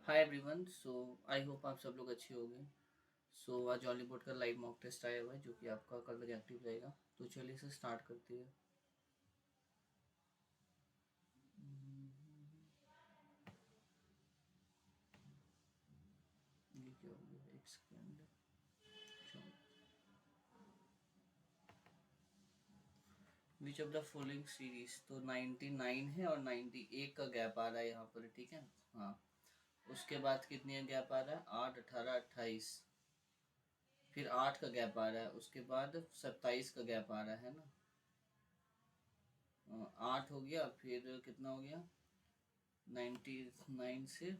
Hi everyone. I hope आप सब लोग अच्छे होंगे। आज जॉली बोर्ड का लाइव मॉक टेस्ट आया हुआ है जो कि आपका कल तक एक्टिव रहेगा। तो चलिए इसे स्टार्ट करते हैं। ये क्या हो गया, एक second. Which of the following series, तो 99 है और 98 का गैप आ रहा है यहाँ पर, ठीक है। हाँ, उसके बाद कितनी गैप आ रहा है, 8, 18, 28। फिर 8 का गैप आ रहा है, उसके बाद 27 का गैप आ रहा है ना। 8 हो गया, फिर कितना हो गया, 99 से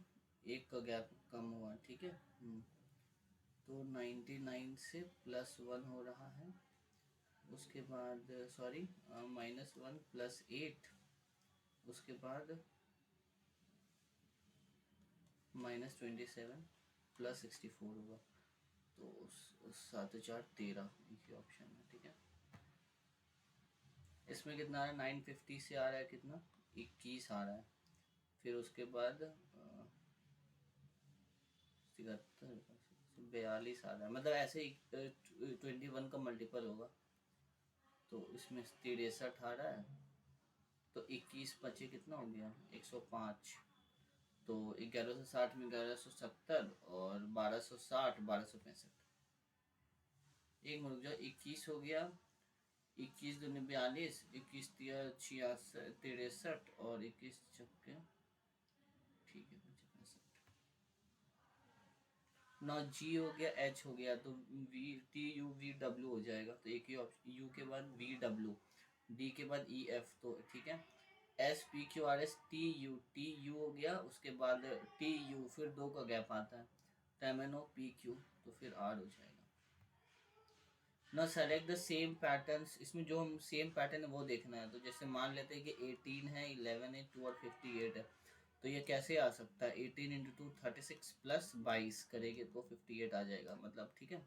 एक का गैप कम हुआ, ठीक है। तो 99 से +1 हो रहा है। उसके बाद सॉरी, -1 +8। उसके बाद -27 +64 होगा। तो 7, 4, 13 ये ऑप्शन है, ठीक है। इसमें कितना आ रहा है, 950 से आ रहा है कितना, 21 आ रहा है। फिर उसके बाद 73, 42 आ रहा है, मतलब ऐसे ही 21 का मल्टीपल होगा। तो इसमें 63 आ रहा है। तो 21 बचे कितना हो गया, 105। तो 1160 में 1170 और 1260, 1265। एक मिनट रुक जाओ, 21 हो गया, 21 दूनी 42, 21 तिया 66 63 और 21 छक्के, ठीक है 65। ना जी हो गया, एच हो गया, तो VTUVW हो जाएगा। तो एक ही ऑप्शन, यू के बाद VW, डी के बाद EF, तो ठीक है। SPQRS TU हो गया, उसके बाद TU, फिर 2 का गैप आता है, तो MNOPQ, तो फिर R हो जाएगा ना। सेलेक्ट द सेम पैटर्न्स, इसमें जो हम सेम पैटर्न है वो देखना है। तो जैसे मान लेते हैं कि 18 है, 11 है, 2 और 58 है। तो ये कैसे आ सकता है, 18 × 2 36 +22 करेंगे तो 58 आ जाएगा, मतलब, ठीक है।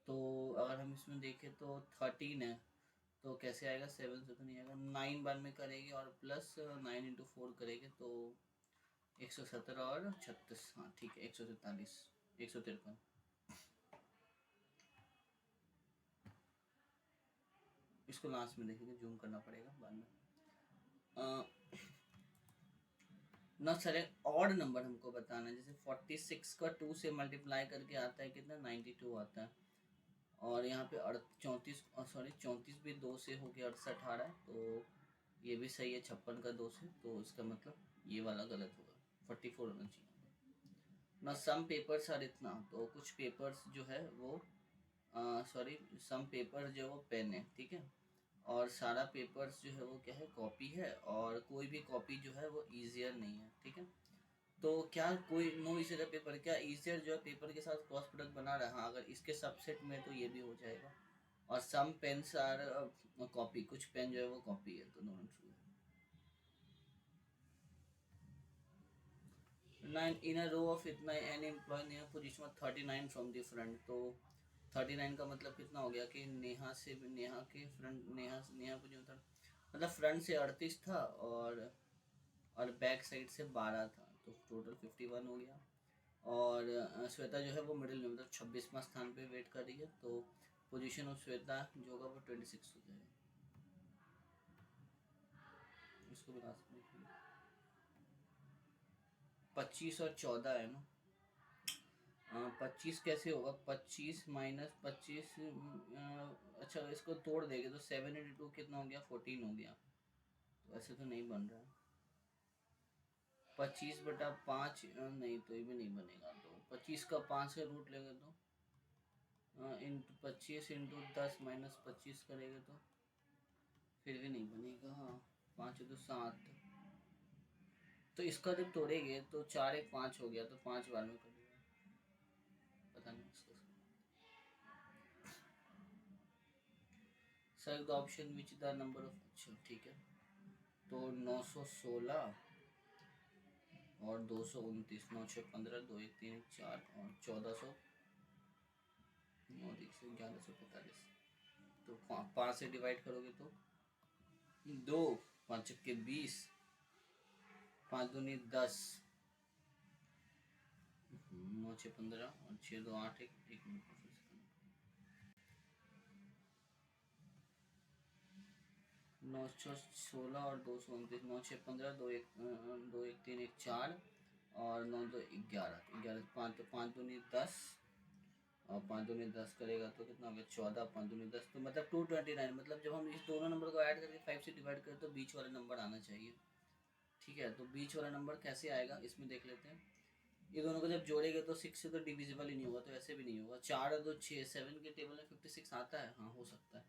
तो अगर हम इसमें देखें तो 13 है, तो कैसे आएगा, 7 से तो नहीं आएगा, 9 बार में करेंगे और +9 × 4 करेंगे तो 117 और 36, हाँ ठीक है, 143, 153। इसको लास्ट में देखेंगे, जूम करना पड़ेगा बाद में। ना सेलेक्ट ऑड नंबर हमको बताना है, जैसे 46 का 2 से मल्टीप्लाई करके आता है कितना, 92 आता है। और यहाँ पे 34, सॉरी 34 भी 2 से हो गया 68 आ रहा है, तो ये भी सही है 56 का 2 से, तो इसका मतलब ये वाला गलत होगा, 44 होना चाहिए। ना सम पेपर्स आर इतना, तो कुछ पेपर्स जो है वो, सॉरी सम पेपर जो है वो पेन है, ठीक है। और सारा पेपर्स जो है वो क्या है, कॉपी है, और कोई भी कॉपी जो है वो ईजियर नहीं है, ठीक है। तो क्या कोई नो ईजियर पेपर, क्या ईजियर जो है पेपर के साथ क्रॉस प्रोडक्ट बना रहा है, हाँ, अगर इसके सबसेट में तो ये भी हो जाएगा। और सम पेन्स आर कॉपी, कुछ पेन जो है वो कॉपी है, तो दोनों ट्रू है। 9 इन अ रो ऑफ इतना an employee Neha position 39 from the front, तो 39 का मतलब कितना हो गया कि नेहा से, नेहा के फ्रंट, नेहा पोजीशन था, मतलब फ्रंट से 38 था, और बैक साइड से 12 था, तो टोटल 51 हो गया। और श्वेता जो है वो मिडिल में, मतलब 26वां स्थान पे वेट कर रही है, तो पोजीशन ऑफ श्वेता जो होगा वो 26 हो जाएगा। इसको भी लास्ट में 25 और 14 है ना। 25 कैसे होगा, 25 - 25, अच्छा इसको तोड़ देंगे तो 7 × 2 कितना हो गया, 14 हो गया। तो ऐसे तो नहीं बन रहा है। 25/5, नहीं तो ये भी नहीं बनेगा। तो 25 का 5 का रूट लेंगे तो इंटू 25 × 10 -25 करेंगे तो फिर भी नहीं बनेगा, हाँ। 5 × 2 = 7। तो इसका जब तोड़ेंगे तो 4 × 1 = 5 हो गया, तो 5 बार में करेगा, पता नहीं इसको। Select the option which the number of, अच्छा ठीक है। तो 916 और 229, 9 6 15, 2 1 3 1 4 और 1400, 9 1145। तो 5 से डिवाइड करोगे तो 2, 5 × 20, 5 दूनी 10, 9 6 15 और 6 2 8 एक मिनट का फिर से 9 6 16 और 229 9 6 15 2 1 2 1 3 1 4 और 9 2 11 11 5 तो 5 दूनी 10 और 5 दूनी 10 करेगा तो कितना हो गया 14 5 दूनी 10 तो मतलब 229 मतलब जब हम इस दोनों नंबर को ऐड करके 5 से डिवाइड करें तो बीच वाला नंबर आना चाहिए। ठीक है, तो बीच वाला नंबर कैसे आएगा इसमें देख लेते हैं। ये दोनों को जब जोड़ेंगे तो 6 से तो डिविजिबल ही नहीं होगा, तो ऐसे भी नहीं होगा। 4 और 2 6 7 के टेबल में 56 आता है, हाँ हो सकता है।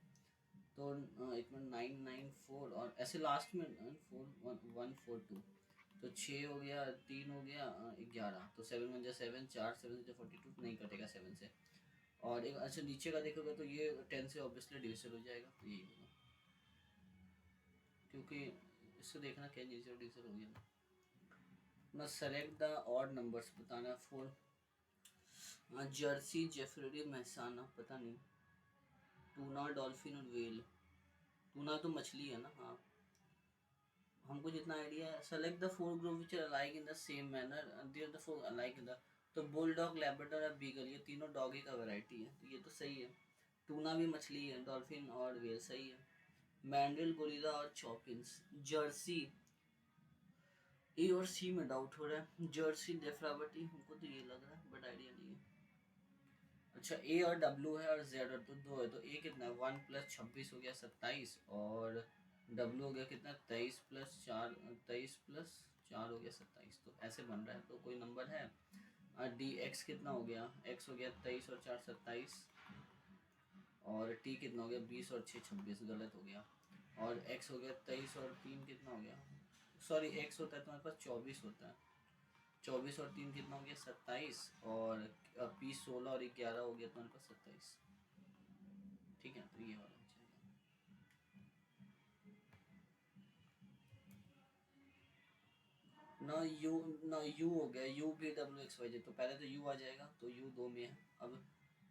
तो एक मिनट 994 और ऐसे लास्ट में 4 1 1 4 2 तो 6 हो गया 3 हो गया 11 तो 7 1 जा 7 4 7 जा 42 नहीं कटेगा 7 से। और एक अच्छा नीचे का देखोगे तो ये 10 से ऑब्वियसली डिविजिबल हो जाएगा, तो यही होगा क्योंकि इससे देखना क्या नीचे डिविजिबल हो गया ना। सेलेक्ट द ऑड नंबर्स बताना। 4 जर्सी जेफरेडी महसाना पता नहीं। टूना डॉल्फिन और वेल। टूना तो मछली है ना, हाँ हमको जितना आइडिया है। Select the four group which are alike in the same manner, there the four alike in the, तो बुलडॉग लैब्राडोर और बीगल ये तीनों डॉगी का वैरायटी है, तो ये तो सही है। टूना भी मछली है, डॉल्फिन और वेल सही है। मैंडल गोरिल्ला और चॉपिंस। जर्सी ए और सी में डाउट हो रहा है। जर्सी डेफ्रावटी हमको तो ये लग रहा है बट आइडिया नहीं है। अच्छा ए और डब्ल्यू है और जेड और तो दो है, तो ए कितना है 1 प्लस 26 हो गया 27 और डब्ल्यू हो गया कितना 23 प्लस 4 23 प्लस 4 हो गया 27, तो ऐसे बन रहा है तो कोई नंबर है। और डी एक्स कितना हो गया, एक्स हो गया 23 और 4 27 और टी कितना हो गया 20 और 6 26 गलत हो गया। और एक्स हो गया 23 और 3 कितना हो गया, सॉरी एक्स होता है तुम्हारे पास 24 होता है, 24 और 3 कितना हो गया 27 और पी 16 और 11 हो गया तुम्हारे पास 27। ठीक है, तो ये वाला हो जाएगा। ना यू, ना यू हो गया U V W X Y Z, तो पहले तो यू आ जाएगा तो यू दो में है। अब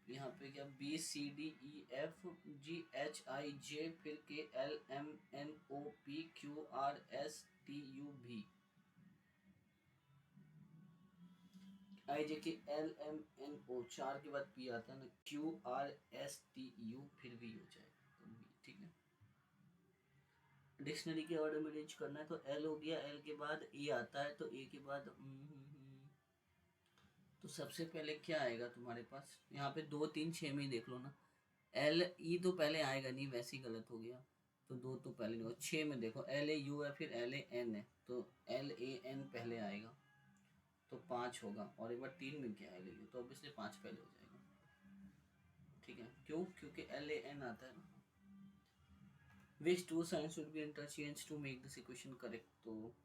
यहाँ पे क्या B C D E F G H I J फिर K L M N O P Q R S T U भी, I J K L M N ओ 4 के बाद पी आता है ना, Q R S T you फिर भी हो जाएगा तो भी ठीक है। डिक्शनरी के ऑर्डर में अरेंज करना है तो एल हो गया, एल के बाद ए आता है तो ए के बाद तो सबसे पहले क्या आएगा तुम्हारे पास यहाँ पे 2 3 6 में ही देख लो ना। एल ई तो पहले आएगा नहीं, वैसे ही गलत हो गया, तो दो तो पहले नहीं होगा। 6 में देखो एल ए यू है फिर एल ए एन है तो एल ए एन पहले आएगा तो 5 होगा। और एक बार 3 में क्या है यू तो ऑब्वियसली 5 पहले हो जाएगा। ठीक है, क्यों, क्योंकि एल ए एन आता है ना। Which two signs would be interchange to make this equation correct, तो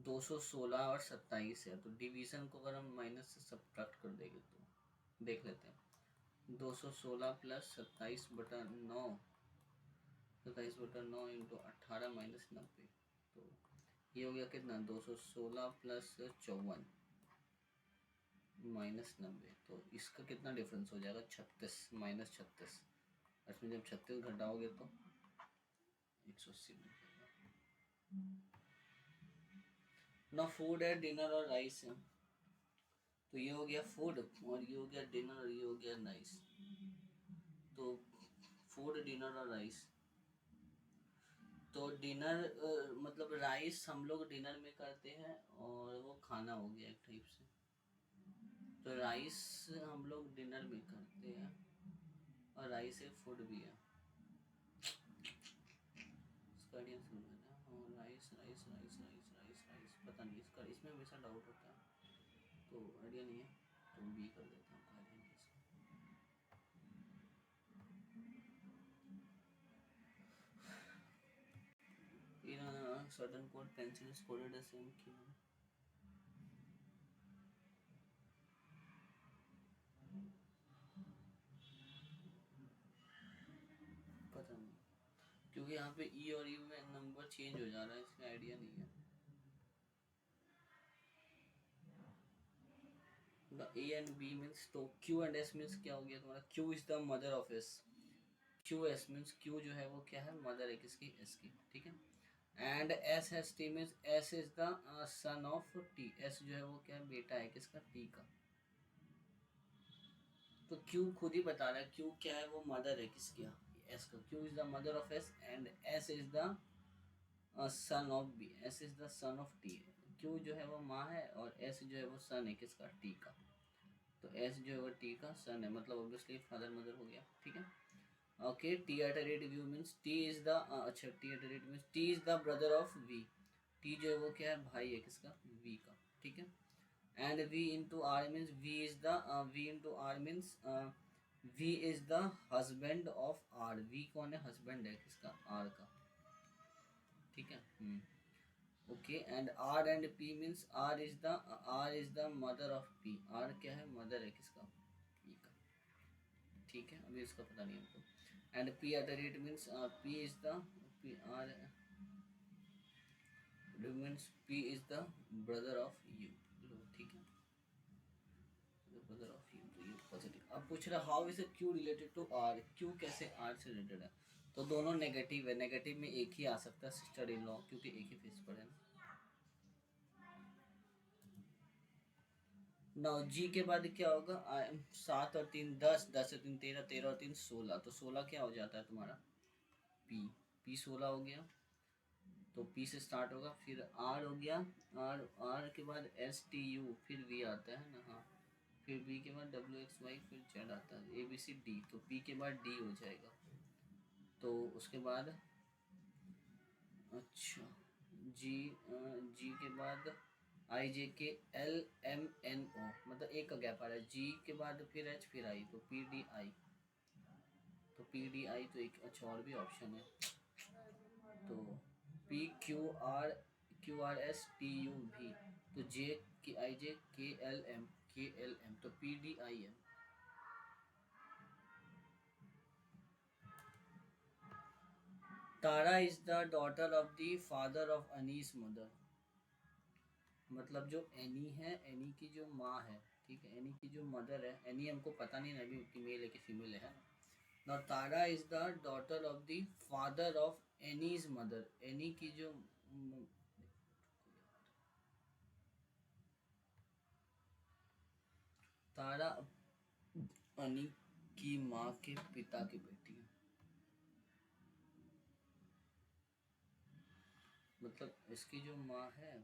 216 और 27 है तो डिवीजन को अगर हम माइनस से सब्ट्रैक्ट कर देंगे तो देख लेते हैं। 216 प्लस 27/9, 27/9 इंटू 18 माइनस 90, तो ये हो गया कितना 216 प्लस 54 माइनस 90, तो इसका कितना डिफरेंस हो जाएगा 36 माइनस 36, इसमें जब 36 घटाओगे तो 180 मिल जाएगा ना। फूड है, डिनर और राइस है, तो ये हो गया फूड और ये हो गया डिनर और ये हो गया राइस, तो फूड डिनर और राइस। तो डिनर मतलब राइस हम लोग डिनर में करते हैं और वो खाना हो गया एक टाइप से, तो राइस हम लोग डिनर में करते हैं और राइस एक फूड भी है। इसका आइडिया सुन लेना, हाँ rice rice rice rice rice rice पता नहीं इसका, इसमें हमेशा डाउट होता है तो आइडिया नहीं है, तो बी कर देता हूँ, आइडिया नहीं इसका। In a certain code, pencil is coded as same key. पता नहीं क्योंकि यहाँ पे ई और यू में नंबर चेंज हो जा रहा है, इसका आइडिया नहीं है। The A and B means, तो क्यू एंड एस मीन्स क्या हो गया तुम्हारा, Q is the mother of S, Q S means Q जो है वो क्या है मदर है किसकी, एस की। ठीक है, and S has T means S is the son of T, S जो है वो क्या है, बेटा है किसका, टी का। तो क्यू खुद ही बता रहा है, क्यू क्या है, वो मदर है किसकी, एस का, Q is the mother of S and S is the son of B, S is the son of T. Q जो है वो माँ है और एस जो है वो सन है किसका, टी का। तो एस जो है वो टी का सन है, मतलब ऑब्वियसली फादर मदर हो गया, ठीक है। Okay, T at rate V means T is the, अच्छा T at rate means T is the brother of V, T जो है वो क्या है, भाई है किसका, वी का, ठीक है। And V into R means V is the, V into R means V is the husband of R, V कौन है, हस्बैंड है किसका, आर का, ठीक है। Okay, and R and P means R is the mother of P, R क्या है, mother है किसका, पी का, ठीक है। अभी इसका पता नहीं हमको। And P at the rate means P is the, P R means P is the brother of U, ठीक है, ब्रदर ऑफ यू, तो यू पॉजिटिव। अब पूछ रहा how is Q related to R, Q कैसे आर से related है, तो दोनों नेगेटिव है, नेगेटिव में एक ही आ सकता है, सिस्टर इन लॉ, क्योंकि एक ही फेस पर है ना। नौ जी के बाद क्या होगा, सात और तीन दस, दस और तीन तेरह, तेरह और तीन सोलह, तो सोलह क्या हो जाता है तुम्हारा, पी, पी सोलह हो गया, तो पी से स्टार्ट होगा, फिर आर हो गया, आर, आर के बाद एस टी यू, फिर वी आता है ना, हाँ, फिर बी के बाद डब्ल्यू एक्स वाई, फिर जेड आता है, ए बी सी डी, तो पी के बाद डी हो जाएगा, तो उसके बाद, अच्छा, जी, जी के बाद आई J K L M N ओ, मतलब एक का गैप आ रहा है, जी के बाद फिर एच फिर आई, तो पी डी आई, तो पी डी आई, तो एक अच्छा और भी ऑप्शन है, तो P Q R S T U भी, तो J K I J K L M, तो P D I M. Tara is the daughter of the father of Annie's mother, मतलब जो एनी है, एनी की जो माँ है, ठीक है, एनी की जो मदर है, एनी हमको पता नहीं ना अभी कि मेल है कि फीमेल है ना। Now Tara is the daughter of the father of Annie's mother, any की जो तारा एनी की माँ के पिता की बेटी है, मतलब इसकी जो माँ है,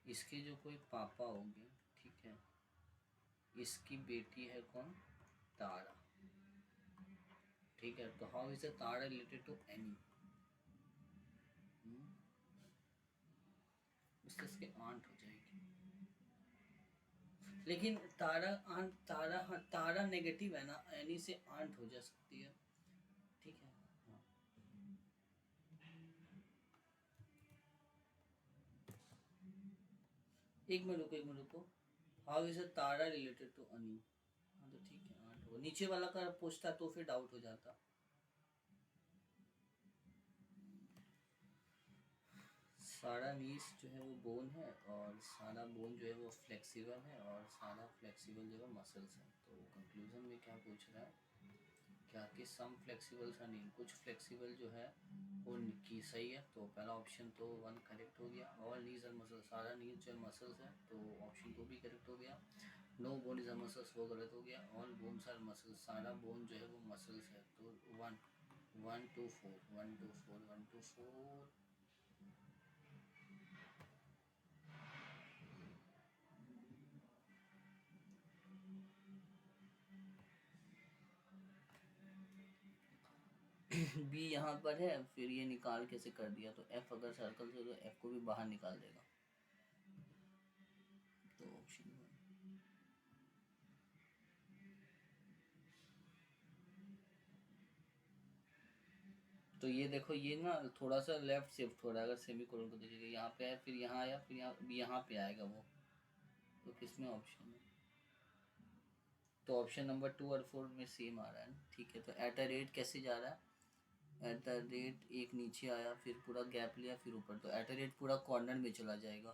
इसके जो कोई पापा होंगे, ठीक है, इसकी बेटी है कौन, तारा, ठीक है। तो how is a Tara related to Annie, इसके आंट हो जाएगी, लेकिन तारा आंट, तारा, हाँ तारा नेगेटिव है ना, एनी से आंट हो जा सकती है, ठीक है। हाँ, एक मिनट रुको, how is a Tara related to Annie, हाँ तो ठीक है, आंट होगा, नीचे वाला का पूछता तो फिर डाउट हो जाता। सारा नीस जो है वो बोन है, और सारा बोन जो है वो फ्लेक्सिबल है, और सारा फ्लेक्सिबल जो है मसल्स है, तो कंक्लूजन में क्या पूछ रहा है, क्या कि सम फ्लेक्सिबल सा नहीं, कुछ फ्लेक्सिबल जो है वो की सही है, तो पहला ऑप्शन तो वन करेक्ट हो गया, ऑल नीज एंड मसल्स, सारा नीज जो है मसल्स है, तो ऑप्शन टू भी करेक्ट हो गया। No bone is a muscles, वो गलत हो गया, ऑल बोन्स आर मसल्स, सारा बोन जो है वो मसल्स है, तो one, one two four, one two four, one two four. B यहाँ पर है, फिर ये निकाल कैसे कर दिया, तो एफ अगर सर्कल से, तो एफ को भी बाहर निकाल देगा, तो ऑप्शन तो ये देखो, ये ना थोड़ा सा लेफ्ट शिफ्ट हो रहा है, अगर सेमी कोलन को देखिएगा, यहाँ पे है, फिर यहाँ आया, फिर यहाँ पे आएगा वो, तो किसमें ऑप्शन है, तो ऑप्शन नंबर टू और फोर में सेम आ रहा है ना, ठीक है। तो एट द रेट कैसे जा रहा है, एट द रेट एक नीचे आया, फिर पूरा गैप लिया, फिर ऊपर, तो एट द रेट पूरा कॉर्नर में चला जाएगा,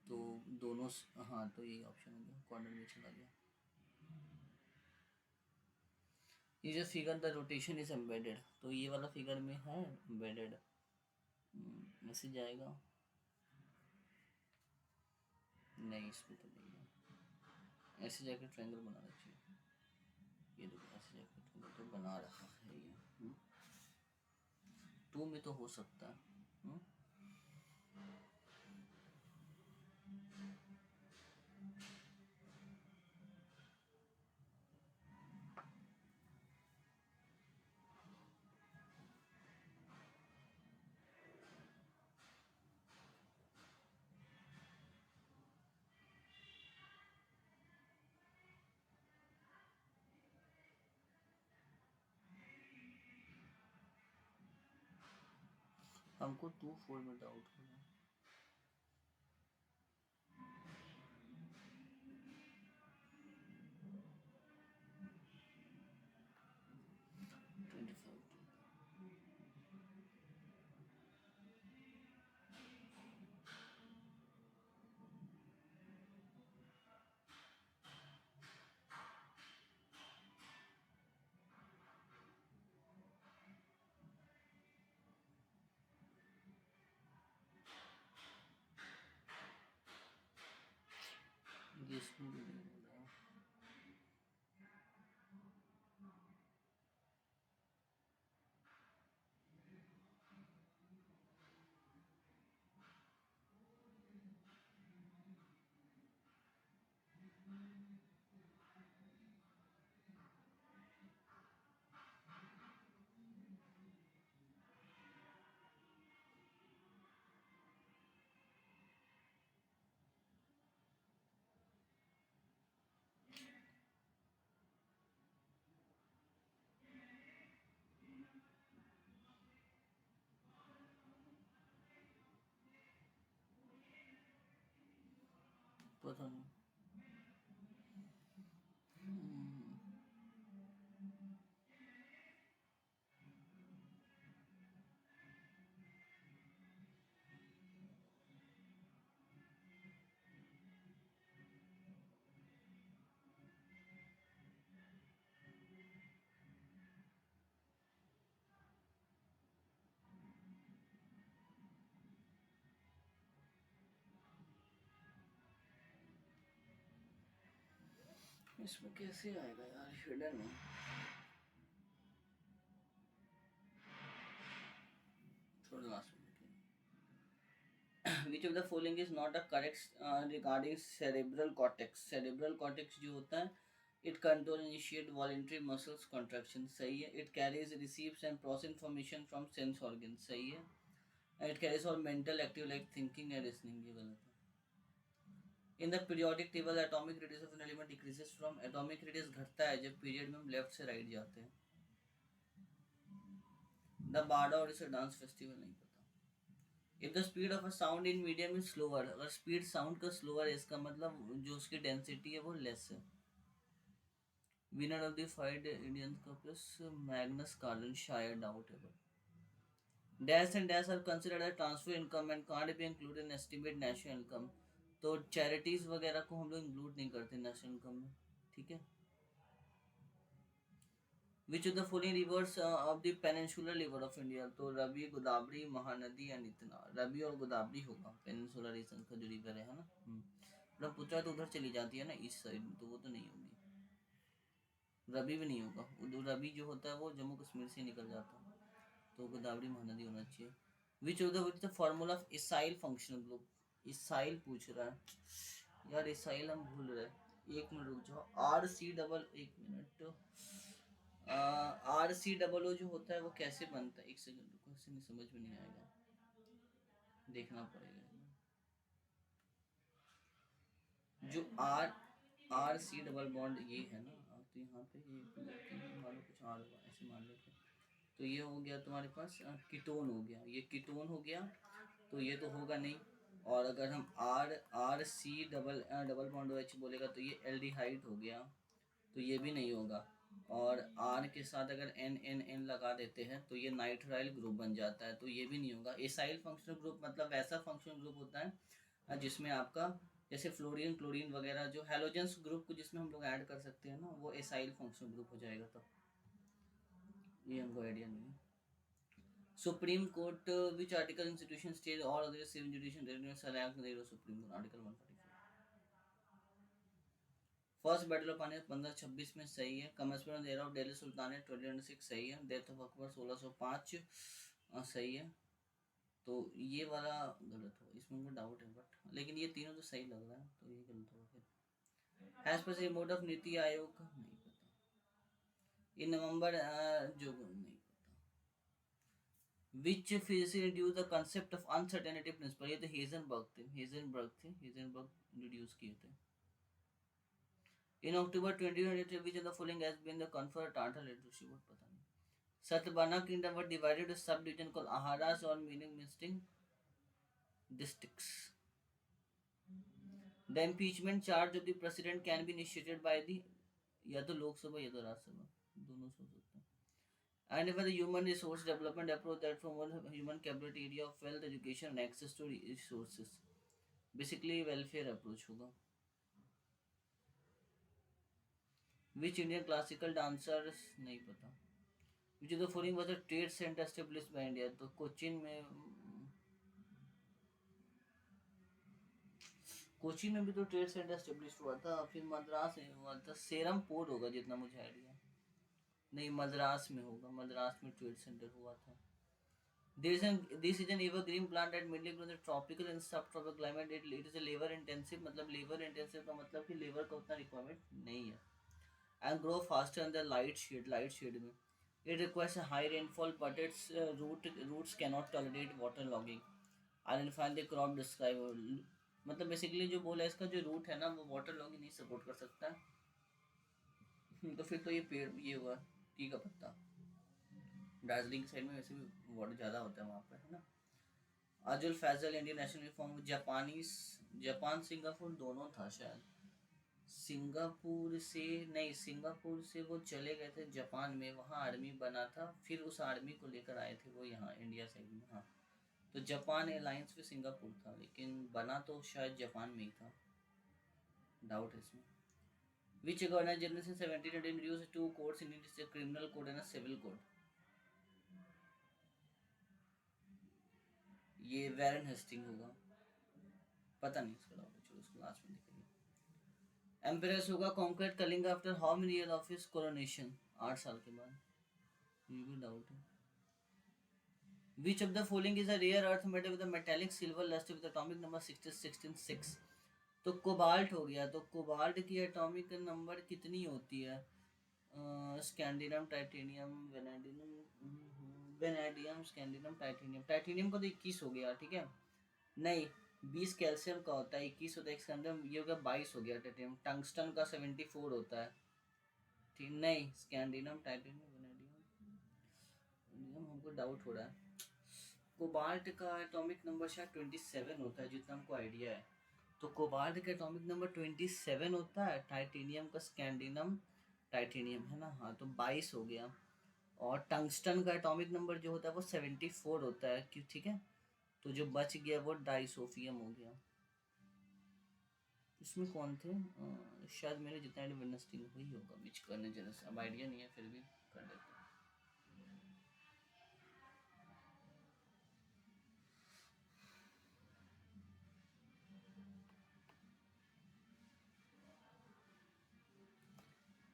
तो दोनों, हाँ तो यही ऑप्शन हो गया, कॉर्नर में चला गया। ये जो figure the rotation is embedded, तो ये वाला फिगर में है एम्बेडेड, मैसेज आएगा नहीं, इसमें तो नहीं है। ऐसे जाके ट्रायंगल बनाना चाहिए। ये देखो ऐसे जाके ट्रायंगल तो बना रहा है ये। टू में तो हो सकता है। हमको 2 4 में डाउट हो रहा है। ये इसमें भी नहीं हो रहा। पता नहीं। इसमें कैसे आएगा यार, हिडन है। थोड़ा लास्ट में which of the following is not a correct regarding cerebral cortex? cerebral cortex जो होता है, it control initiate voluntary muscles contraction, सही है। it carries receives and process information from sense organs, सही है। and it carries all mental active like thinking and reasoning, ये गलत है। in the periodic table atomic radius of an element decreases from, atomic radius घटता है जब period में हम लेफ्ट से राइट जाते हैं। द बारडा और इसे डांस फेस्टिवल नहीं पता। If the speed of a sound in medium is slower, अगर स्पीड साउंड का स्लोअर है इसका मतलब जो उसकी डेंसिटी है वो लेस है। Winner of the 5 Indian cups Magnus Carlsen, शायद doubtable. Dash and dash are considered as transfer income and can't be included in estimate national income. तो चैरिटीज वगैरह को हम लोग इंक्लूड नहीं करते नेशनल इनकम में, ठीक है। विच of the following rivers of the peninsular river of India, तो रवि, गोदावरी, महानदी एंड इतना। रवि और गोदावरी होगा पेनिनसुलर रीजन का जो रिवर है ना। मतलब पूछा तो उधर चली जाती है ना ईस्ट साइड में, तो वो तो नहीं होगी। रवि भी नहीं होगा, रवि जो होता है वो जम्मू कश्मीर से निकल जाता है, तो गोदावरी महानदी होना चाहिए। Which of the formula of acyl functional group, acyl पूछ रहा है यार, इसाइल हम भूल रहे हैं। एक मिनट रुक जाओ। आर सी डबल, एक minute, R C double O जो होता है वो कैसे बनता है, एक सेकंड रुको, ऐसे नहीं समझ में नहीं आएगा, देखना पड़ेगा। जो R R C double bond ये है ना, तो यहाँ पे ये मान लो कुछ आर होगा, ऐसे मान लेते हैं। तो ये हो गया तुम्हारे पास कीटोन हो गया, ये कीटोन हो गया, तो ये तो होगा नहीं। और अगर हम R R C double double bond H बोलेगा तो ये एल्डिहाइड हो गया, तो ये भी नहीं होगा। और आर के साथ अगर एन एन एन लगा देते हैं तो ये नाइट्राइल ग्रुप बन जाता है, तो ये भी नहीं होगा। एसाइल फंक्शनल ग्रुप मतलब वैसा फंक्शनल ग्रुप होता है जिसमें आपका जैसे फ्लोरीन क्लोरीन वगैरह जो हैलोजेंस ग्रुप को जिसमें हम लोग ऐड कर सकते हैं ना, वो एसाइल फंक्शनल ग्रुप हो जाएगा। तब ये हमको आइडिया नहीं है। Supreme Court, which article institution state or other civil judicial tribunals are act the Supreme Court, Article 144. First battle of Panipat 1526 में सही है। Commencement of the era of Delhi sultanate 1206 सही है। डेथ ऑफ अकबर 1605 सही है। तो ये वाला गलत हो, इसमें मुझे डाउट है, बट लेकिन ये तीनों तो सही लग रहा है, तो ये गलत होगा फिर। As per mode of NITI Aayog नहीं पता। इन नवंबर जो नहीं पता। Which physicist introduce the concept of uncertainty principle, ये तो हेजनबर्ग इंट्रोड्यूस किए थे। In October 2023, which of the following has been the conferred Tata literacy award? पता नहीं। Satavahana kingdom were divided into subdivision called Aharas or meaning distinct districts. The impeachment charge of the president can be initiated by the या तो लोकसभा या तो राज्यसभा, दोनों से हो सकता है। And for the human resource development approach that promotes human capability area of wealth, education and access to resources. Basically welfare approach होगा। Which Indian classical dancers नहीं पता। Which of the following was a trade center established by India? तो कोचीन में भी तो trade centre establish हुआ था। फिर मद्रास में हुआ था, सेरम पोर्ट होगा जितना मुझे आइडिया। नहीं, मद्रास में होगा, मद्रास में ट्रेड सेंटर हुआ था। This is an evergreen plant that mainly grows in tropical and subtropical climate. It is a labor intensive, मतलब labor intensive का मतलब कि लेबर का उतना रिक्वायरमेंट नहीं है। And grow faster in the light shade में। It requires a high rainfall, but its roots cannot tolerate water logging. Identify the crop described, मतलब बेसिकली जो बोला है इसका जो रूट है ना वो वाटर लॉगिंग नहीं सपोर्ट कर सकता। तो फिर तो ये पेड़ ये हुआ टी का पत्ता। दार्जिलिंग साइड में वैसे भी वाटर ज़्यादा होता है वहाँ पर, है ना। Ajul Faizal Indian national uniform Japan Singapore दोनों था शायद। सिंगापुर से नहीं, सिंगापुर से वो चले गए थे जापान में, वहाँ आर्मी बना था, फिर उस आर्मी को लेकर आए थे वो यहाँ इंडिया साइड में। हाँ, तो जापान एयरलाइंस में सिंगापुर था, लेकिन बना तो शायद जापान में ही था, डाउट है इसमें। Which governor general in 1700 introduced two codes in India, a criminal code and a civil code? ये वैरन हेस्टिंग होगा, पता नहीं इसका डाउट है, चलो उसको लास्ट में देखेंगे। एम्परेस होगा conquered Kalinga after how many year of his coronation, 8 साल के बाद, ये भी डाउट है। Which of the following is a rare earth metal with a metallic silver luster with atomic number 166? तो कोबाल्ट हो गया। तो कोबाल्ट की एटॉमिक नंबर कितनी होती है? स्कैंडिनम, टाइटेनियम, वेनेडियम, स्कैंडिनम, टाइटेनियम। टाइटेनियम का तो 21 हो गया, ठीक है। नहीं, 20 कैल्शियम का होता है, 21 होता है स्कैंडिनम, ये हो गया 22 हो गया टाइटेनियम। टंगस्टन का 74 होता है, ठीक। नहीं, स्कैंडिनम, टाइटेनियम, वेनेडियम, हमको डाउट हो रहा है। कोबाल्ट का एटॉमिक नंबर शायद 27 होता है जितना हमको आइडिया है। तो कोबाल्ट का एटॉमिक नंबर 27 होता है, टाइटेनियम का, स्कैंडिनम, टाइटेनियम है ना, हाँ, तो 22 हो गया। और टंगस्टन का एटॉमिक नंबर जो होता है वो 74 होता है, क्यों, ठीक है। तो जो बच गया वो डाइसोफियम हो गया। इसमें कौन थे? शायद मेरे जितना वेडनेसडे में वही होगा, विच करने जरा अब आइडिया नहीं है, फिर भी कर लेते हैं।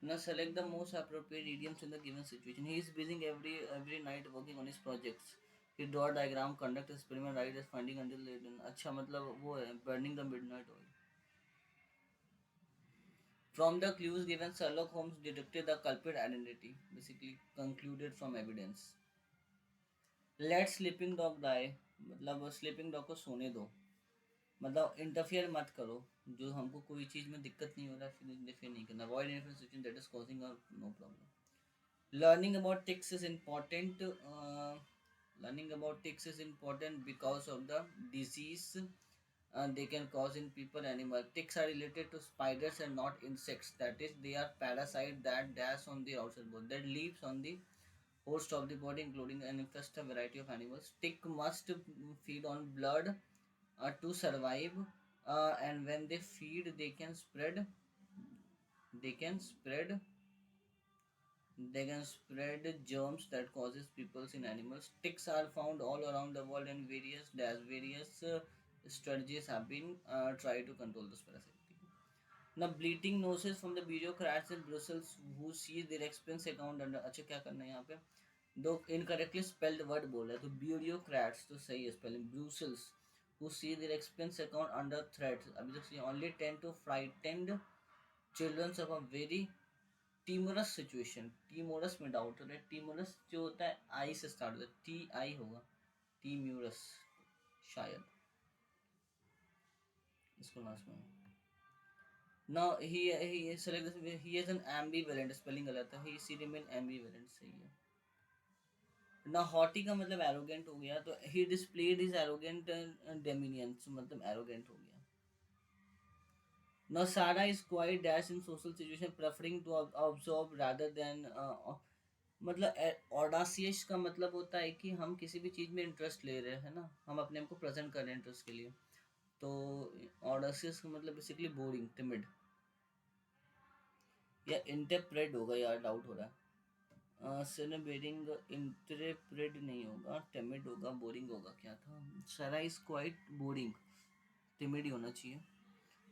Now select the most appropriate idioms in the given situation. He is busy every night working on his projects. He draw diagram, conduct experiment, write as finding until late. अच्छा, मतलब वो है burning the midnight oil. From the clues given, Sherlock Holmes detected the culprit identity. Basically, concluded from evidence. Let sleeping dog die. मतलब sleeping dog को सोने दो, मतलब interfere मत करो, जो हमको कोई चीज़ में दिक्कत नहीं हो रहा है फिर इंटरफियर नहीं करना। Avoid interfere situation that is causing no problem. Learning about ticks is important. Learning about ticks is important because of the disease they can cause in people, animal. Ticks are related to spiders and not insects. That is, they are parasite that dash on the outside body, that lives on the host of the body, including and infest a variety of animals. Tick must feed on blood to survive, and when they feed, they can spread They can spread germs that causes peoples in animals. Ticks are found all around the world, and various strategies have been tried to control this parasite. Now bleating noses from the bureaucrats in Brussels who seize their expense account under. अच्छा क्या करना है यहाँ पे? दो incorrectly spelled word बोला है तो ब्यूरोक्रेट्स तो सही है spelling Brussels who see their expense account under threat. अभी तक see only tend to frightened children of a very timorous situation. Timorous में डाउट हो रहा है. टीमोरस जो होता है आई से स्टार्ट होता है. टी आई होगा. टीम्यूरस शायद इसको लास्ट में. Now he select this. He is an ambivalent spelling गलत है. He remain ambivalent सही है. ना हॉटी का मतलब एरोगेंट हो गया तो ही डिस्प्लेड इज एरोगेंट डोमिनियंस मतलब एरोगेंट हो गया. Now Sarah is quite dash in social situation preferring to absorb rather than मतलब ऑडासियस का मतलब होता है कि हम किसी भी चीज़ में इंटरेस्ट ले रहे हैं ना, हम अपने आप को प्रेजेंट कर रहे हैं इंटरेस्ट के लिए. तो ऑडासियस का मतलब बेसिकली बोरिंग टिमिड या इंटरप्रेट होगा यार डाउट हो रहा है. सेलिब्रेटिंग इंटरप्रेट नहीं होगा, टिमिड होगा, बोरिंग होगा. क्या था? सारा इज क्वाइट बोरिंग. टिमिड ही होना चाहिए.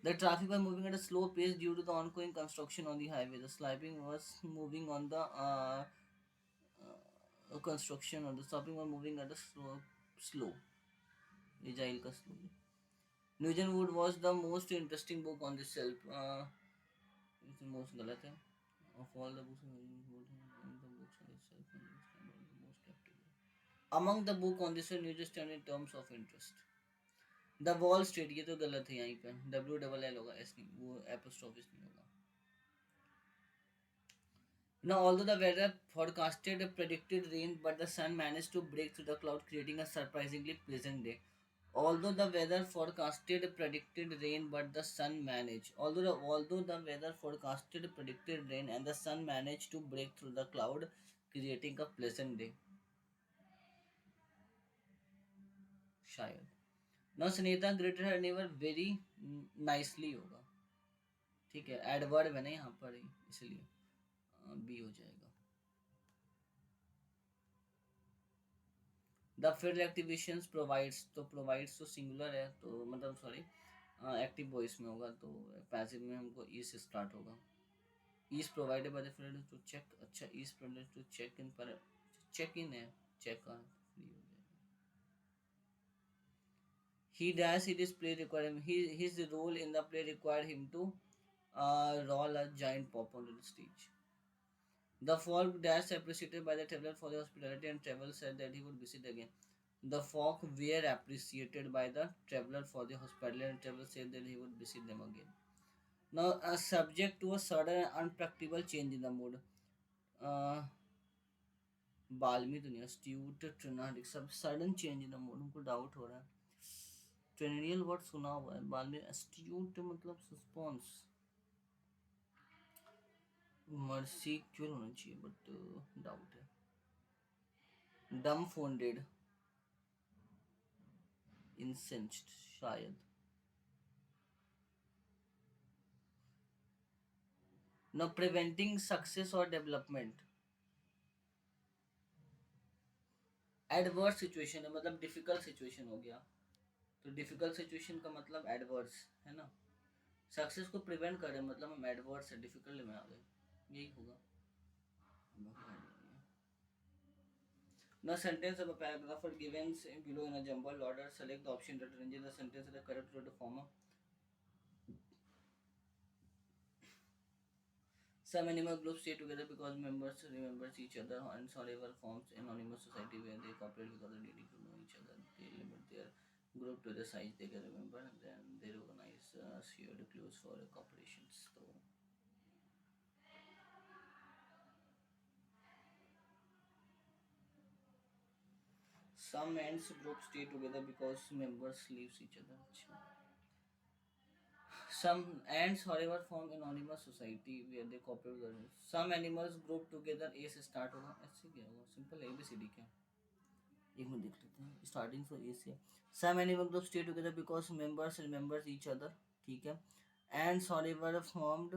The traffic was moving at a slow pace due to the ongoing construction on the highway. The sliping was moving on the construction or the stopping was moving at a slow. Agile का slow. Nugent Wood was the most interesting book on the shelf. Most गलत है. Of all the books, the books on the shelf, the most captivating. Among the book on this Nugent stand in terms of interest. The wall street ये तो गलत है यहीं पे. WLL होगा S नहीं, वो एपोस्ट्रोफिस नहीं होगा. Now, although the weather forecasted predicted rain, but the sun managed to break through the cloud, creating a surprisingly pleasant day. Although the weather forecasted predicted rain, but the sun managed. Although the weather forecasted predicted rain, and the sun managed to break through the cloud, creating a pleasant day. शायद. Now, Sunita greeted her neighbor very nicely होगा. ठीक है Edward में ना यहाँ पर ही इसलिए B हो जाएगा. द फील्ड एक्टिवेशंस प्रोवाइड्स तो प्रोवाइड्स तो सिंगुलर है तो मतलब सॉरी एक्टिव वॉइस में होगा तो पैसिव में हमको ई से स्टार्ट होगा. Is provided by the field to check. अच्छा is provided to check in पर चेक इन है चेक का फ्री हो जाएगा. he does his play require him his role in the play required him to roll a giant pop on the stage. The folk dash appreciated by the traveler for the hospitality and travel said that he would visit again. The folk were appreciated by the traveler for the hospitality and travel said that he would visit them again. Now, subject to a sudden and unpractical change in the mood. Balmi तो नहीं अस्ट्यूट ट्रिनाडिक सब sudden change in the mood. हमको doubt हो रहा है. ट्रेनियल word सुना हुआ है. बाल्मी अस्ट्यूट मतलब सस्पेंस. मर्सी क्यों होना चाहिए बट डाउट है. dumbfounded incensed शायद. now preventing success or development. Adverse situation है मतलब डिफिकल्ट सिचुएशन हो गया तो डिफिकल्ट सिचुएशन का मतलब एडवर्स है ना. सक्सेस को प्रिवेंट करें मतलब हम एडवर्स है डिफिकल्ट में आ गए यही होगा. Now sentence of a paragraph are given below in a jumbled order. Select the option that arranges the sentence in the correct order to form a. Some animal groups stay together because members remembers each other, and however forms anonymous society where they cooperate because they need to know each other. They limit their group to the size they can remember, and then they organize shared clues for cooperations. So, some ants groups stay together because members leaves each other. Some ants, however, form anonymous society where they cooperate with others. Some animals group together. A से start होगा. ऐसे क्या होगा? Simple ABCD क्या? एक minute देख लेते हैं. Starting for A से. Some animal groups stay together because members remembers each other. ठीक है. Ants, however, formed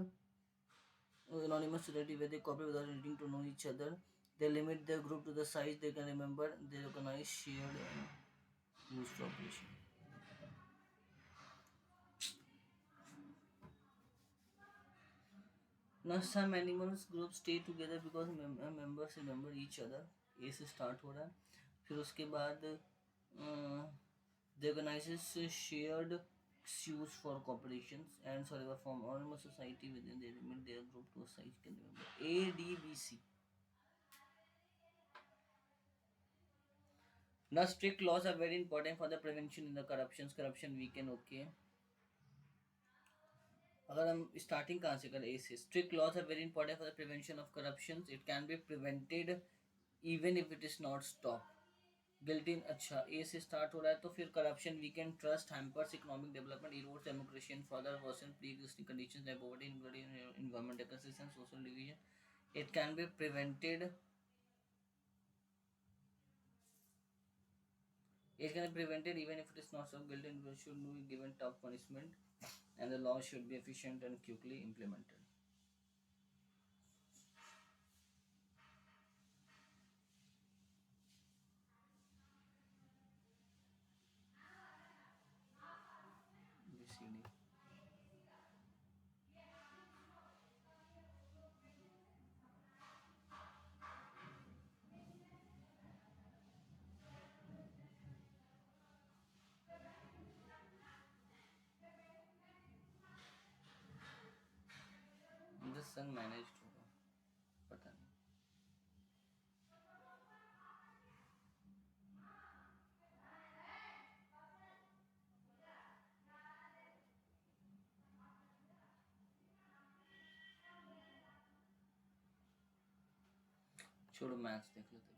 anonymous society where they cooperate without needing to know each other. They limit their group to the size they can remember. They recognize shared and used operation. Now some animals groups stay together because members remember each other. A से start हो रहा है, फिर उसके बाद they organizes shared issues for corporations and sorry from anonymous society within they limit their group to a size can remember. ADBC. Now strict laws are very important for the prevention in the corruption weekend. Okay, अगर हम starting कहाँ से करें, A से strict laws are very important for the prevention of corruption. It can be prevented even if it is not stop. Guilty अच्छा A से start हो रहा है, तो फिर corruption weakens trust hampers economic development erodes democracy and further worsen pre existing conditions like poverty including environmental crisis and social division. It can be prevented. It can be prevented even if it is not so. Guilty individuals should be given tough punishment, and the law should be efficient and quickly implemented. BCD. This सन managed होगा, पता नहीं. छोड़ो maths देख लेते हैं.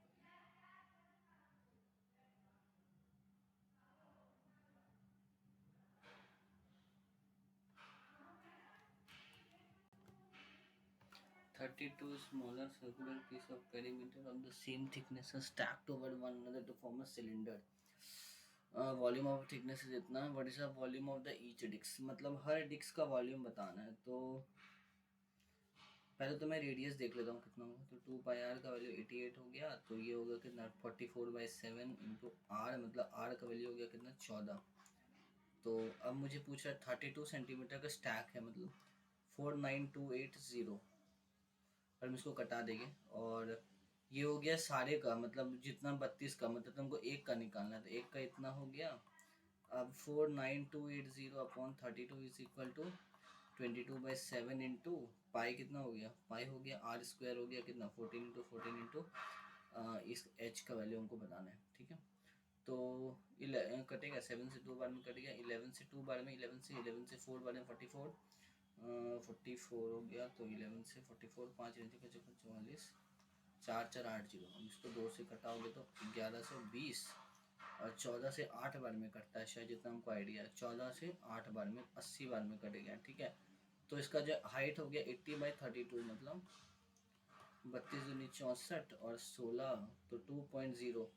32 smaller circular piece of perimeter of the same thickness are stacked over one another to form a cylinder. Volume of thickness is इतना. What is the volume of the each disc, मतलब हर disc का volume बताना है. तो पहले तो मैं रेडियस देख लेता हूँ कितना होगा. तो 2 पाई आर का वैल्यू 88 हो गया, तो ये होगा कितना 44/7 इंटू आर, मतलब आर का वैल्यू हो गया कितना 14. तो अब मुझे पूछ रहा है 32 सेंटीमीटर का स्टैक है, मतलब 49280. और हम इसको कटा देंगे, और ये हो गया सारे का, मतलब जितना 32 का, मतलब तुमको एक का निकालना है, तो एक का इतना हो गया. अब 49280 upon 32 is equal to 22/7 into pi. कितना हो गया, पाई हो गया आर स्क्वायर, हो गया कितना 14 इंटू इस एच का वैल्यू हमको बताना है. ठीक है, तो कटेगा 7 से 2 बार में कट गया, 11 से 2 बार में, 11 से 4 बार में 44. 44 हो गया, तो 11 से 44 5 44 4480. हम इसको 2 से कटाओगे तो 1120, और 14 से 8 बार में कटता है शायद, जितना हमको आइडिया है. 14 से 8 बार में 80 बार में कट गया. ठीक है, तो इसका जो हाइट हो गया 80/32, मतलब 32×64 और 16, तो 2.5 हो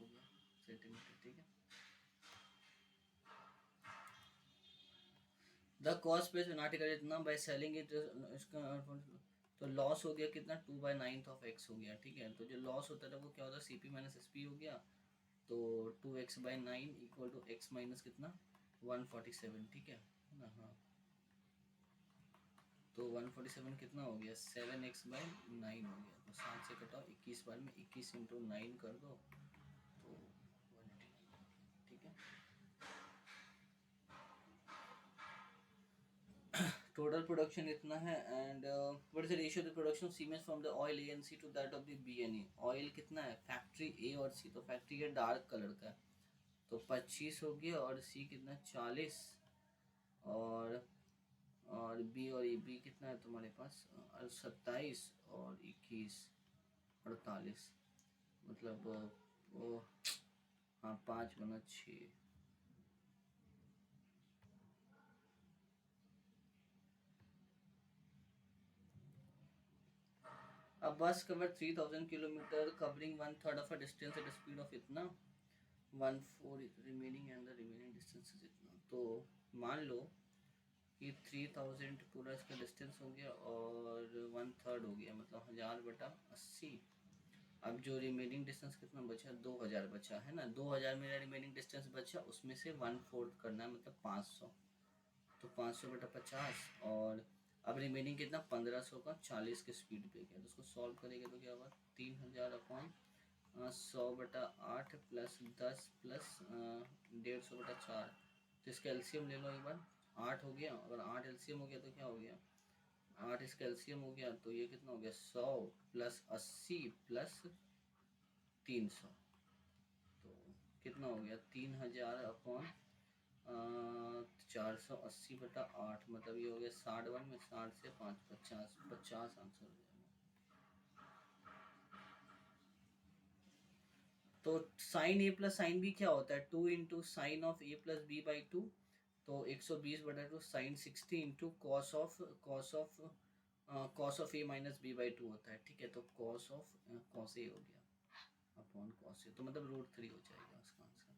गया सेंटीमीटर. ठीक है, द कॉस्ट बेस बना के इतना बाय सेलिंग इट, इसका तो लॉस हो गया कितना 2/9 हो गया. ठीक है, तो जो लॉस होता था वो क्या होता है, CP माइनस SP हो गया. तो 2x/9 equal to x minus कितना 147. ठीक है ना. हाँ, तो 147 कितना हो गया 7x/9 हो गया. तो 7 से कटाओ 21 बार में, 21 इंटू 9 कर दो, तो 189. ठीक है, टोटल प्रोडक्शन इतना है. And what is the ratio of the production of cement from the oil ANC to that of the BNE. Oil कितना है फैक्ट्री A और C, तो फैक्ट्री का डार्क कलर का है, तो 25 हो गया, और C कितना 40, और B और B कितना है तुम्हारे पास 27 और 21 48, मतलब वो हाँ 5 बना 6. अब bus cover 3000 kilometre covering 1/3 of a distance at speed of इतना 1/4 remaining, and the remaining distance is इतना. तो मान लो ये 3000 पूरा इसका डिस्टेंस हो गया और 1/3 हो गया, मतलब 1000/80। अब जो रिमेनिंग डिस्टेंस कितना बचा, 2000 बचा है ना, 2000 मेरा रिमेनिंग डिस्टेंस बचा, उसमें से 1/4 करना है, मतलब 500। तो 500/50। और अब रिमेनिंग कितना, 1500 का 40 के स्पीड पे गया, तो उसको सॉल्व करेंगे तो क्या होगा, 3000/100/8 प्लस 10 प्लस 150/4। तो इसका एलसीएम ले लो एक बार, 8 हो गया, अगर 8 एलसीएम हो गया तो क्या हो गया, 8 इसका एलसीएम हो गया तो ये कितना हो गया, 100 प्लस 80 प्लस 300। तो कितना हो गया, 3000/480/8, मतलब ये हो गया 60 में 60 से 5 50 50 आंसर हो जाएगा। तो sine A plus sine B क्या होता है, 2 into sine of a plus b/2। तो 120/2 sine 60 into cos of A minus b/2 होता है, ठीक है। तो कॉस ए हो गया अपॉन कॉस ए, तो मतलब √3 हो जाएगा उसका answer.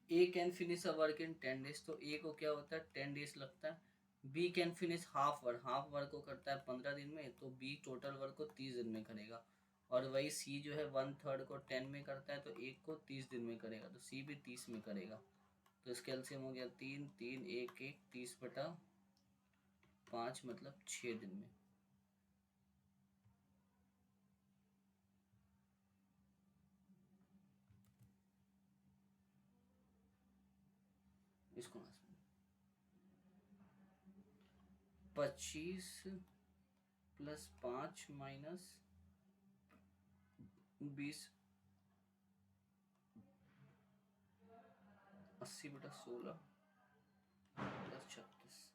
A can finish a work in 10 days, तो ए को क्या होता है 10 days लगता है। B can finish half work को करता है 15 दिन में, तो बी टोटल वर्क को 30 दिन में करेगा। और वही सी जो है 1/3 को 10 में करता है, तो एक को 30 दिन में करेगा, तो सी भी 30 में करेगा। तो इसका एलसीएम हो गया 3 3 1 1 30/5, मतलब 6 दिन में। इसको 25+5 माइनस 20, 80/16 प्लस 36।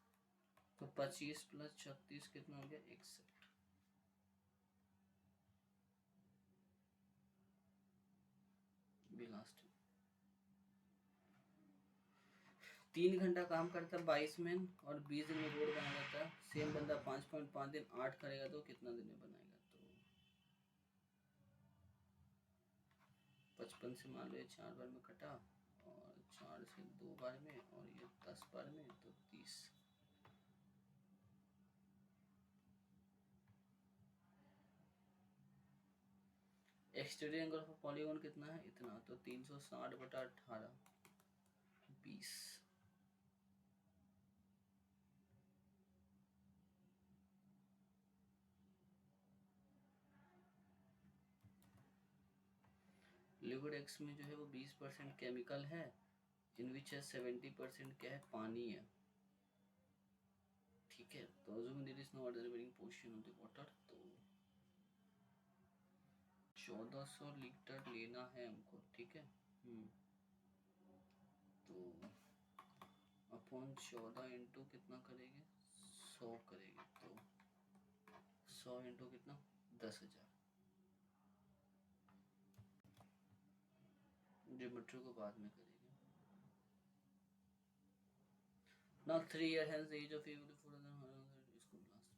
तो 25 प्लस 36 कितना हो गया, 61। भी लास्ट 3 घंटा काम करता है 22 दिन, और 20 दिन में रोड बना जाता है। सेम बंदा 5.5 दिन 8 करेगा तो कितना दिन में बनाएगा, तो 55 से मान लो ये 4 बार में कटा, और 4 से 2 बार में, और ये 10 बार में, तो 30। एक्सटीरियर एंगल ऑफ पॉलीगॉन कितना है, इतना, तो 360/18 20। लिक्विड एक्स में जो है वो 20% केमिकल है, इन विच है 70% क्या है, पानी है, ठीक है। तो assuming there is no other remaining portion of the water, तो 1400 लीटर लेना है हमको, ठीक है। तो अपॉन 14 इंटू कितना करेंगे, 100 करेंगे, तो 100 इंटू कितना, 10,000। ज्योमेट्री को बाद में करेंगे। Now 3 year hence the age of evil for इसको लास्ट में।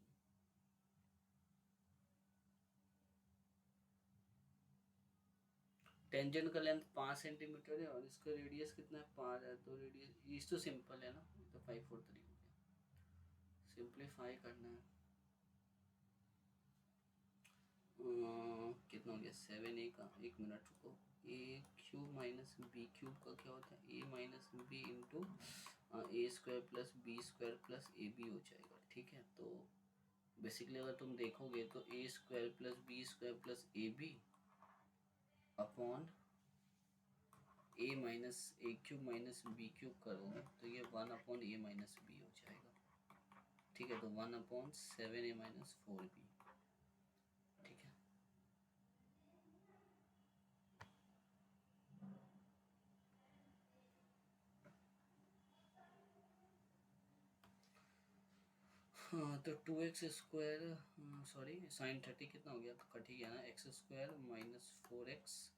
टेंजेंट का लेंथ 5 सेंटीमीटर है, और इसका रेडियस कितना है, 5 है, तो रेडियस इस तो सिंपल है ना, तो 543 हो गया। सिंप्लीफाई करना है, कितना हो गया, 7 a का, 1 मिनट रुको, a³ माइनस b³ का क्या होता है, a minus B into a² plus b² plus ab हो जाएगा, ठीक है। तो बेसिकली अगर तुम देखोगे तो a² plus b² plus ab upon a³ minus b³ करोगे तो ये 1/a माइनस b हो जाएगा, ठीक है। तो 1/7a माइनस 4b, ठीक है। हाँ, तो 2x² सॉरी साइन 30 कितना हो गया, तो कट ही गया ना, x² minus 4x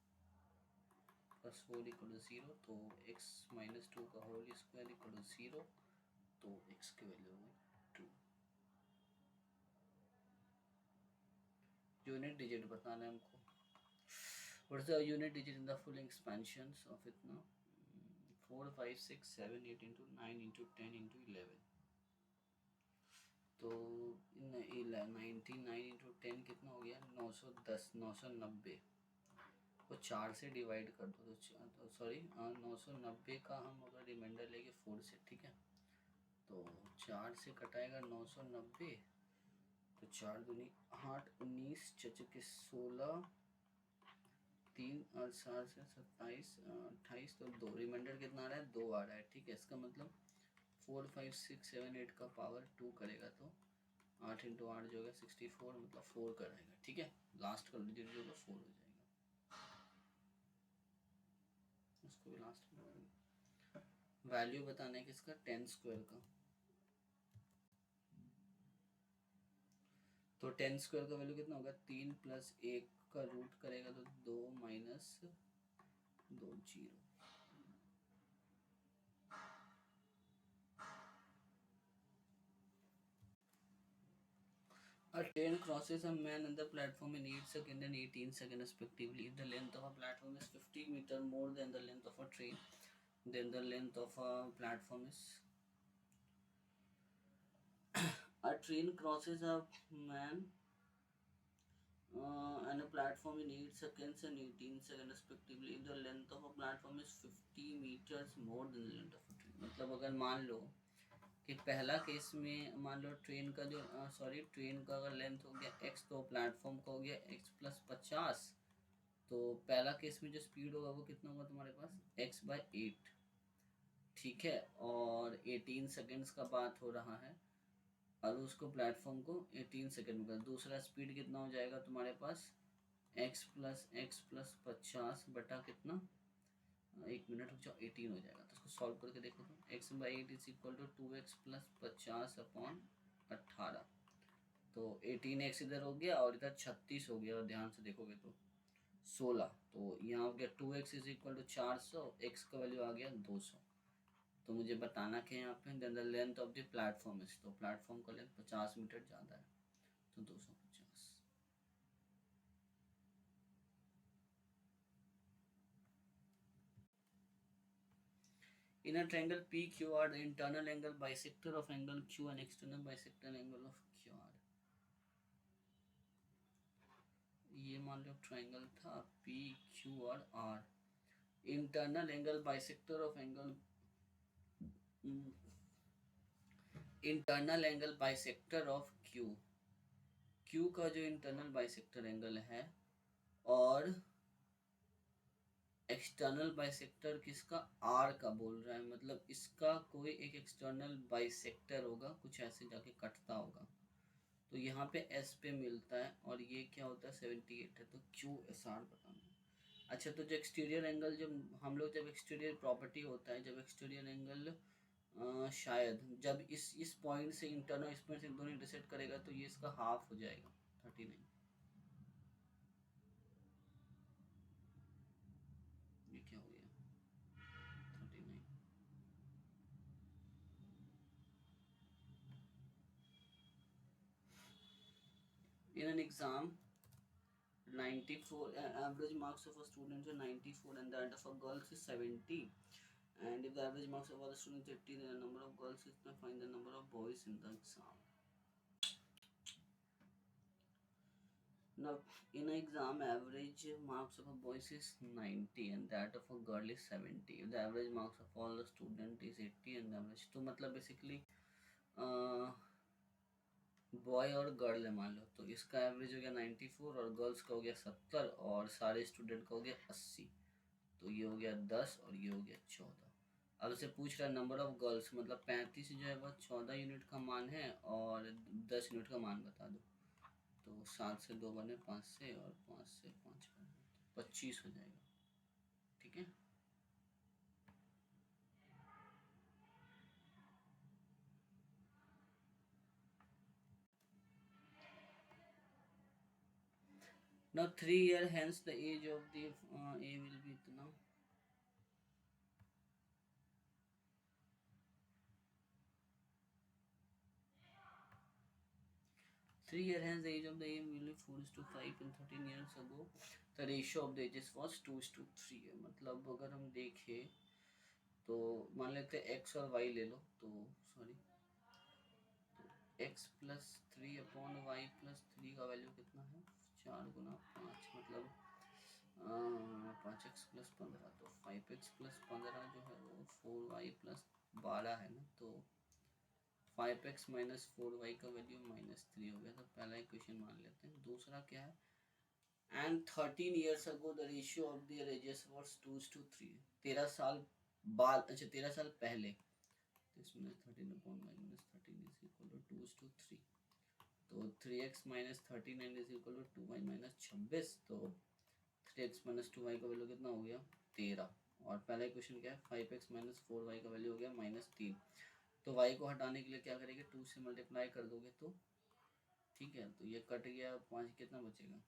plus 4 equal to 0, तो x माइनस 2 का होल स्क्वायर इक्वल टू 0, तो x की वैल्यू हो गई 2। यूनिट डिजिट बताना है हमको, what is the unit digit in the full expansion of इतना 4 5 6 7 8 इंटू 9 इंटू 10 इंटू 11, तो 99 इंटू 10 कितना हो गया, 910, 990 को 4 से डिवाइड कर दो तो सॉरी 990 का हम अगर रिमाइंडर लेंगे 4 से, ठीक है, तो 4 से कटाएगा 990, तो 4 दूनी 8, 19 चचके 16, 3 और 4 से 27, 28, तो 2 रिमाइंडर कितना आ रहा है, 2 आ रहा है, ठीक है। इसका मतलब 4 5 6 7 8 का पावर 2 करेगा तो 8 इंटू 8 जो होगा 64, मतलब 4 कराएगा, ठीक है। लास्ट का डिजिट जो होगा 4 हो जाएगा, उसको भी लास्ट में वैल्यू बताना है किसका, 10 स्क्वायर का, तो 10 स्क्वायर का वैल्यू कितना होगा, 3 प्लस 1 का रूट करेगा तो 2 minus 2 0। A train crosses a man on the platform in 8 seconds and 18 seconds respectively. If the length of a platform is 50 meters more than the length of a train, then the length of a platform is a train crosses a man and a platform in 8 seconds and 18 seconds respectively. If the length of a platform is 50 meters more than the length of a train, मतलब अगर मान लो कि पहला case में मान लो train का जो train का अगर लेंथ हो गया x, तो प्लेटफॉर्म का हो गया x प्लस 50, तो पहला केस में जो स्पीड होगा वो कितना होगा तुम्हारे पास, x/8, ठीक है। और 18 सेकेंड्स का बात हो रहा है, और उसको प्लेटफॉर्म को 18 सेकेंड में, दूसरा स्पीड कितना हो जाएगा तुम्हारे पास, x प्लस 50 बटा कितना, 1 मिनट रुक जाओ, 18 हो जाएगा, तो उसको सॉल्व करके देखो तो x/8 is equal to 2x plus 50/18, तो 18x इधर हो गया और इधर 36 हो गया, और ध्यान से देखोगे तो 16, तो यहाँ हो गया 2x is equal to 400, x का वैल्यू आ गया 200, तो मुझे बताना क्या है यहाँ पे, then the length of the platform is, तो प्लेटफॉर्म का लेंथ 50 मीटर ज़्यादा है, तो 250। In a triangle PQR, the internal angle bisector of angle Q and external bisector angle of QR. ये मान लो ट्रायंगल था पी क्यू और R, internal angle bisector of angle, internal angle bisector of Q, Q का जो internal bisector angle है, और external bisector किसका, आर का बोल रहा है, मतलब इसका कोई एक एक्सटर्नल बाइसेक्टर होगा, कुछ ऐसे जाके कटता होगा, तो यहाँ पे एस पे मिलता है, और ये क्या होता है 78 है, तो क्यू एस आर बताना है। अच्छा, तो जो एक्सटीरियर एंगल, जब हम लोग जब एक्सटीरियर प्रॉपर्टी होता है, जब एक्सटीरियर एंगल शायद जब इस पॉइंट से इंटरनल इस पॉइंट से दोनों इंटरसेक्ट करेगा, तो ये इसका हाफ हो जाएगा 39, ये क्या हो गया 39। In an exam 94 average marks of a student is 94 and that of a girls is 70, and if the average marks of other students is 80, then the number of girls is, find the number of boys in the exam. Now in an exam average marks of a boy is 90 and that of a girl is 70, if the average marks of all the student is 80 and the average, तो मतलब basically boy और girl है मान लो, तो इसका average हो गया 94 और गर्ल्स का हो गया 70 और सारे स्टूडेंट का हो गया 80, तो ये हो गया 10 और ये हो गया 14। अब इसे पूछ रहा है नंबर ऑफ गर्ल्स, मतलब 35 जो है वह 14 यूनिट का मान है और 10 यूनिट का मान बता दो, तो 7 से 2 बने 5 से, और 5 से 5 बने 25 हो जाएगा, ठीक है। Now 3 year hence the age of the A will be इतना, 3 year hence the age of the A will be 4:5 and 13 years ago the ratio of the ages was 2:3 है, मतलब अगर हम देखें तो मान लेते हैं एक्स और वाई ले लो, तो sorry, X plus three upon Y plus three का वैल्यू कितना है, 4 गुना 5 मतलब 5x प्लस 15, तो 5x प्लस 15 जो है वो 4y प्लस 12 है ना, तो 5x माइनस 4y का वैल्यू -3 हो गया। तो पहला इक्वेशन मान लेते हैं। दूसरा क्या है, and 13 years ago the ratio of their edges was 2:3। 13 साल बाद, अच्छा 13 साल पहले, तो इसमें 13 upon y minus 13 is equal to 2:3, तो 3x minus 39 is equal to 2y minus 26, तो 3x माइनस 2y का वैल्यू कितना हो गया 13। और पहला क्वेश्चन क्या है, 5x माइनस 4y का वैल्यू हो गया -3। तो y को हटाने के लिए क्या करेंगे, 2 से मल्टीप्लाई कर दोगे तो ठीक है, तो ये कट गया, 5 कितना बचेगा,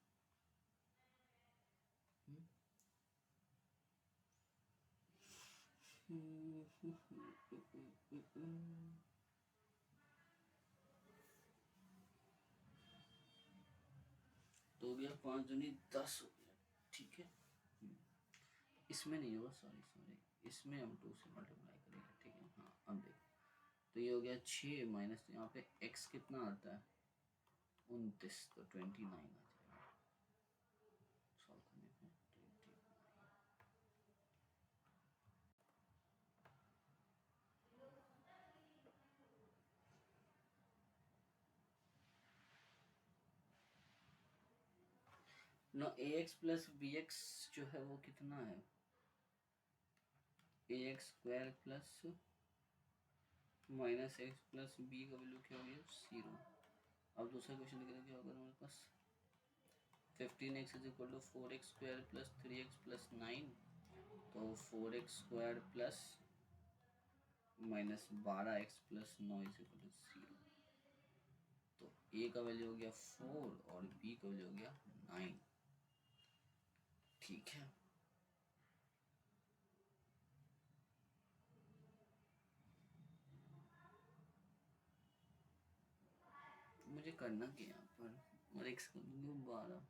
तो गया 5 दूनी 10 हो गया, ठीक है। इसमें नहीं होगा, सॉरी सॉरी, इसमें हम 2 से मल्टीप्लाई करेंगे, ठीक है। हाँ अब देखो, तो ये हो गया 6 माइनस, यहाँ पे x कितना आता है 29, तो 29 आ जाएगा सॉल्व करने पे 29। ना a x plus b x जो है वो कितना है, a x square plus minus x plus b का वैल्यू क्या हो गया 0। अब दूसरा क्वेश्चन क्या होगा हमारे पास, 15x is equal to 4x square plus 3x plus 9, तो 4x square plus minus 12x plus 9 is equal to 0। तो ए का वैल्यू हो गया 4 और बी का वैल्यू हो गया 9, ठीक है। मुझे करना क्या यहाँ पर, और एक्स कर दूंगी 12,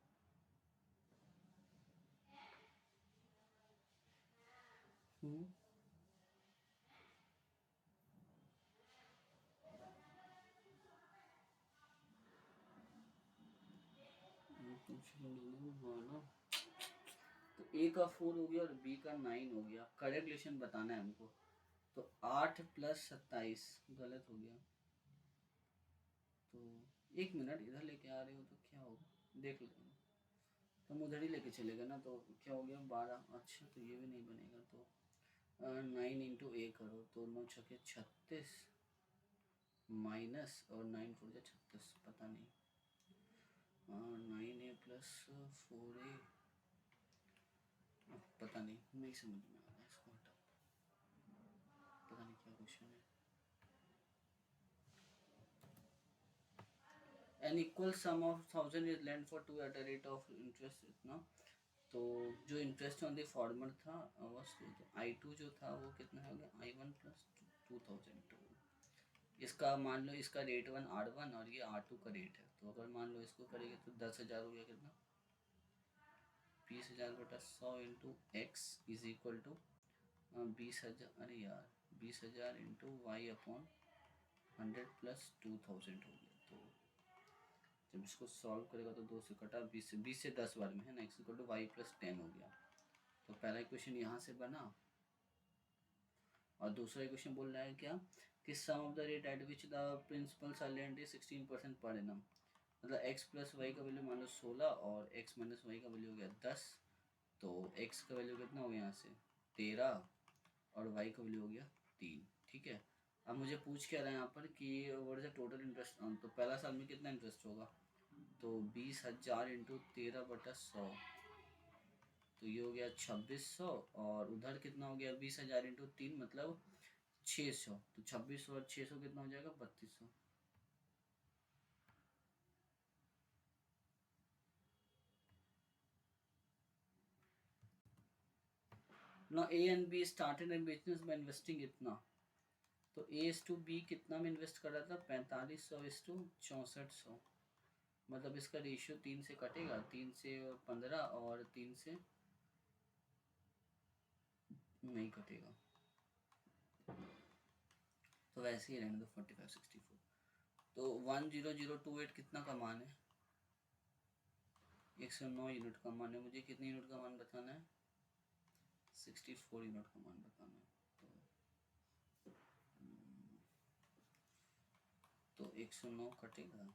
तो ए का 4 हो गया और बी का 9 हो गया। करेक्ट रिलेशन बताना है हमको, तो 8 प्लस 27 गलत हो गया, तो 1 मिनट इधर लेके आ रहे हो तो क्या होगा देख लेंगे, तो हम उधर ही लेके चलेगा ना, तो क्या हो गया 12, अच्छा तो ये भी नहीं बनेगा, तो 9 इंटू ए करो, तो 9 छके 36 माइनस और 9 फोर जा 36, पता नहीं, 9a प्लस 4a, पता नहीं समझ में आ रहा है, इसको हटा, पता नहीं क्या क्वेश्चन है। An equal sum of 1000 is lend for 2 at a rate of interest इतना, तो जो इंटरेस्ट ऑन द फॉर्मर था बस 2, तो I2 जो था वो कितना हो गया I1 प्लस 2002। इसका मान लो इसका रेट 1 R1 और ये R2 का रेट है, तो अगर मान लो इसको करेंगे तो 10,000 हो गया कितना 20,000 बटा 100 into X is equal to 20,000, अरे यार 20,000 इंटू वाई अपॉन 100 प्लस 2,000 हो गया। तो जब इसको सॉल्व करेगा तो 2 से कटा 20 से 10 बार में है ना, X equal to Y plus 10 हो गया। तो पहला इक्वेशन यहाँ से बना, और दूसरा इक्वेशन बोल रहा है क्या कि sum of the rate at which the principal silent is 16% पर एनम, मतलब x प्लस वाई का वैल्यू मान लो 16 और x माइनस वाई का वैल्यू हो गया 10, तो x का वैल्यू कितना हो गया यहाँ से 13 और y का वैल्यू हो गया 3, ठीक है। अब मुझे पूछ क्या रहा है यहाँ पर कि what is the total interest on, तो पहला साल में कितना इंटरेस्ट होगा, तो 20,000 इंटू 13 बटा 100, तो ये हो गया 2600, और उधर कितना हो गया 20,000 इंटू 3 मतलब 600, तो 2600 और 600 कितना हो जाएगा 3200। ना ए and be started in business by investing इतना, तो ए इस टू बी कितना में इन्वेस्ट कर रहा था 4500 इस टू 6400, मतलब इसका रेशियो 3 से कटेगा, 3 से 15 और 3 से नहीं कटेगा, तो वैसे ही रहने दो 4564। तो 10028 कितना का मान है? 109 यूनिट का मान है। मुझे कितने यूनिट का मान बताना है? 64 यूनिट का मान बताना है। तो 109 कटेगा,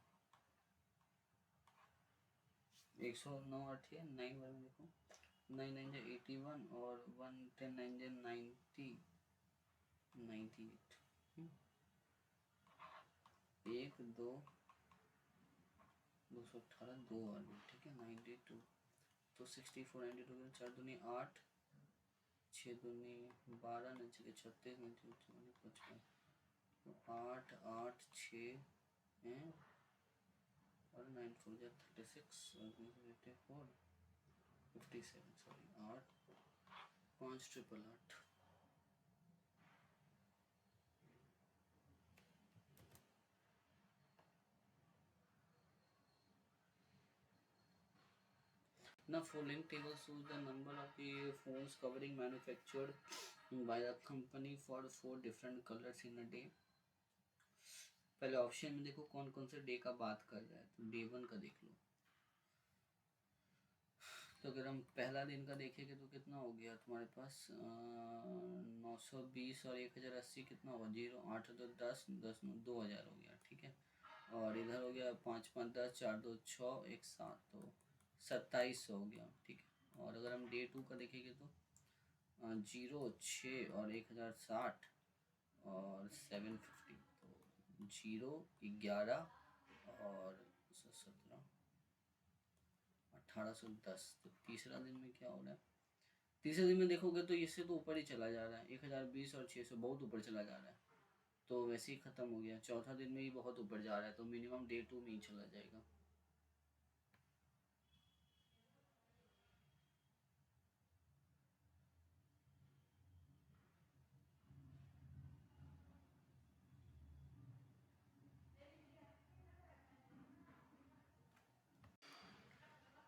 109 अठे 9 बार में देखो, 9 9 जो 81 और 1 10 9 जो 90 98। एक दो 218 दो और भी, ठीक है 92। तो 64 92 चार दूनी 8, 6 दूनी 12, नीचे के 36, नीचे 55। तो 8 8 6 हैं और 9 4 जा 36 और 84 57, sorry 8 5 triple 8। Now following table shows the number of the phones covering manufactured by the company for 4 different colors in a day। पहले ऑप्शन में देखो कौन कौन से डे का बात कर रहा है, तो डे 1 का देख लो। तो अगर हम पहला दिन का देखेंगे तो कितना हो गया तुम्हारे पास 920 और 1080 कितना होगा, 0 8 2 10 10 9 2000 हो गया, ठीक है। और इधर हो गया 5 5 10 4 2 6 1 7, तो 27 हो गया, ठीक है। और अगर हम डे 2 का देखेंगे तो 0 6 और 1060 और 750, तो 0 11 और 17 1810। तो तीसरा दिन में क्या हो रहा है? तीसरे दिन में देखोगे तो इससे तो ऊपर ही चला जा रहा है, 1020 और 600 बहुत ऊपर चला जा रहा है, तो वैसे ही ख़त्म हो गया। चौथा दिन में ही बहुत ऊपर जा रहा है, तो मिनिमम डे 2 में ही चला जाएगा।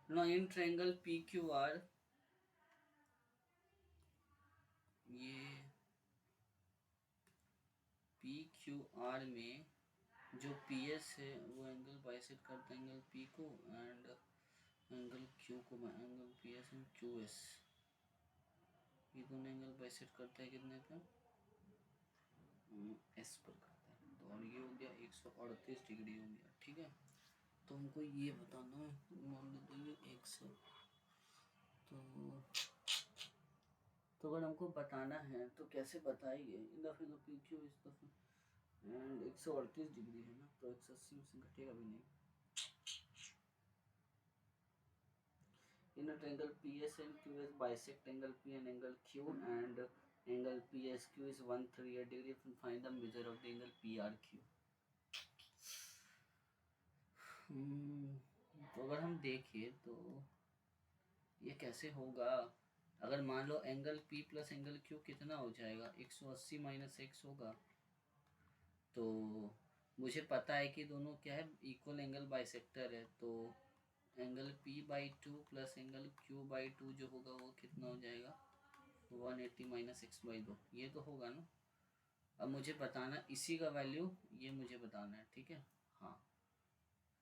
Now in triangle PQR, ये PQR में जो PS है वो एंगल बाइसेक्ट करता है एंगल P को एंड एंगल Q को, एंगल PS एंड QS, ये दोनों एंगल बाइसेक्ट करता है कितने पे? S पर करता है। तो और ये हो गया 138 डिग्री हो गया, ठीक है। तो हमको ये बताना है, मान लेते हैं 100। तो अगर हमको बताना है तो कैसे बताएंगे? इन दफे तो PQ इस दफे एंड 138 डिग्री है ना, तो 180 में से घटेगा भी नहीं। In a triangle PS and QS bisect angle P and angle Q, and angle PSQ is 138 degree, find the measure of the angle PRQ। तो अगर हम देखें तो ये कैसे होगा? अगर मान लो angle P plus angle Q कितना हो जाएगा, 180 माइनस x होगा। तो मुझे पता है कि दोनों क्या है, इक्वल एंगल बाइसेक्टर है, तो angle P/2 plus angle Q/2 जो होगा वो कितना हो जाएगा, 180 माइनस x/2, ये तो होगा ना। अब मुझे बताना इसी का वैल्यू, ये मुझे बताना है, ठीक है। हाँ,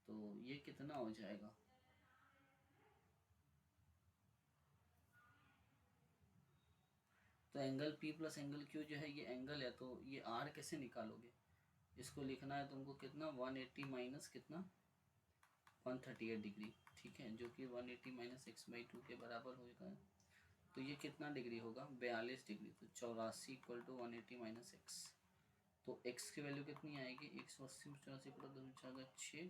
तो ये कितना हो जाएगा? तो angle P plus angle Q जो है ये एंगल है, तो ये R कैसे निकालोगे? इसको लिखना है तुमको कितना, 180 माइनस कितना, 138 डिग्री, ठीक है, जो कि 180 माइनस x/2 के बराबर होगा। तो ये कितना डिग्री होगा, 42 डिग्री। तो 84 इक्वल टू 180 माइनस एक्स। तो x की वैल्यू कितनी आएगी, 180 में 84 पूरा 6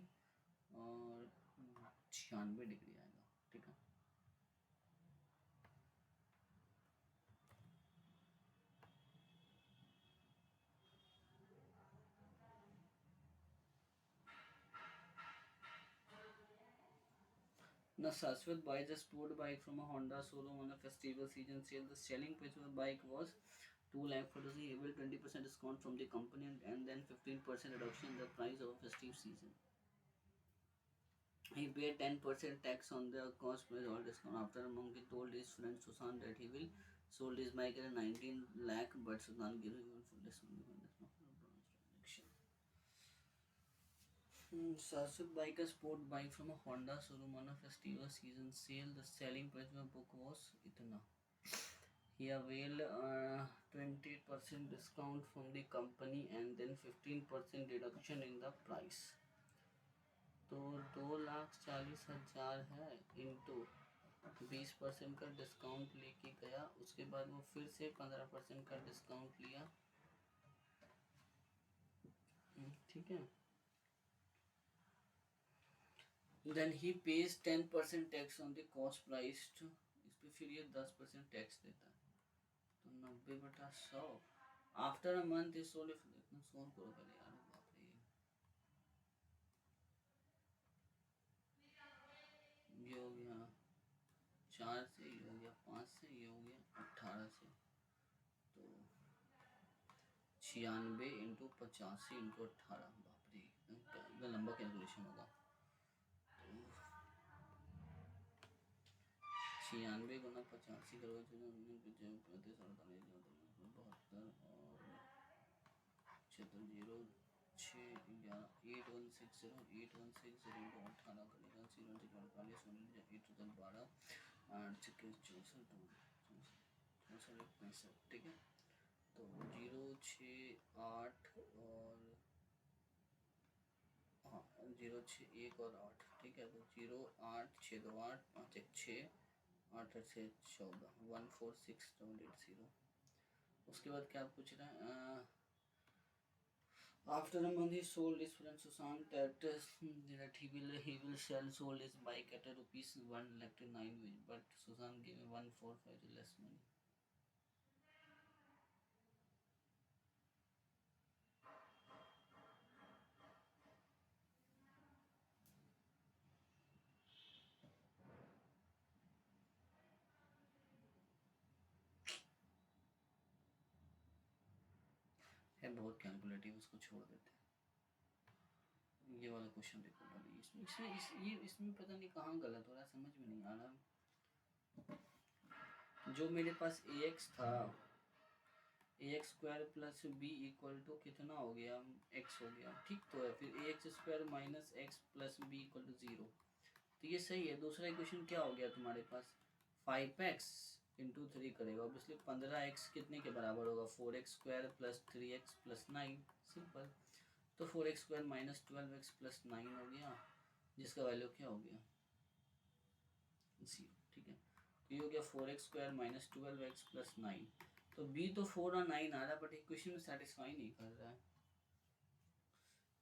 और 96 डिग्री आएगा, ठीक है। Now Shashwat buys a sport bike from a Honda showroom on a festival season sale. The selling price of the bike was 2 lakh for he able 20% discount from the company and then 15% reduction in the price of a festive season. He paid 10% tax on the cost price all discount. After a month he told his friend Susan that he will sold his bike at 19 lakh, but Susan gave him full discount. Sasuk bike, a sport bike from a Honda showroom on a festival season sale. The selling price of the book was itna. He availed 20% discount from the company and then 15% deduction in the price. तो 2,40,000 है into 20% का discount लेके गया, उसके बाद वो फिर से 15% का डिस्काउंट लिया। ठीक है, then he pays 10% tax on the cost price, इस पे फिर ये 10% टैक्स देता है। तो 90/100 after a month is sold, इतना सोल्व करो पहले यार, बाप रे। ये हो गया 4 से, ये हो गया 5 से, ये हो गया 18 से, तो 96 इंटू 85 इंटू 18, बाप रे इतना लंबा कैलकुलेशन होगा। 96 गुना 85 करोगे तो 72 और 0 6 11 8160 8160 इंटू 18 करेगा 0 से 48 8 12 8 64 64 ठीक है। तो 0 6 8 और 0 6 1 और 8, ठीक है। तो 0 8 6 2 8 5 1 6 8 8 से 14 146780। उसके बाद क्या पूछ रहा है, after a month he sold his friend Sushant at that he will sell sold his bike at a rupees 1,09,000, but Sushant gave me 145 less money. है बहुत कैलकुलेटिव, उसको छोड़ देते हैं। ये वाला क्वेश्चन देखो पहले, इसमें पता नहीं कहाँ गलत हो रहा है, समझ में नहीं आ रहा। जो मेरे पास ax था, ax square plus B equal to कितना हो गया, x हो गया, ठीक तो है। फिर ax square minus x plus B equal to 0, तो ये सही है। दूसरा इक्वेशन क्या हो गया तुम्हारे पास, 5x इंटू 3 करेगा, ऑब्वियसली 15x कितने के बराबर होगा, 4x square plus 3x plus 9, simple. तो 4x square minus 12x plus 9 हो गया, जिसका वैल्यू क्या हो गया 0, ठीक है। तो ये हो गया 4x square minus 12x plus 9। तो b तो 4 और 9 आ रहा है, बट इक्वेशन में सेटिस्फाई नहीं कर रहा है।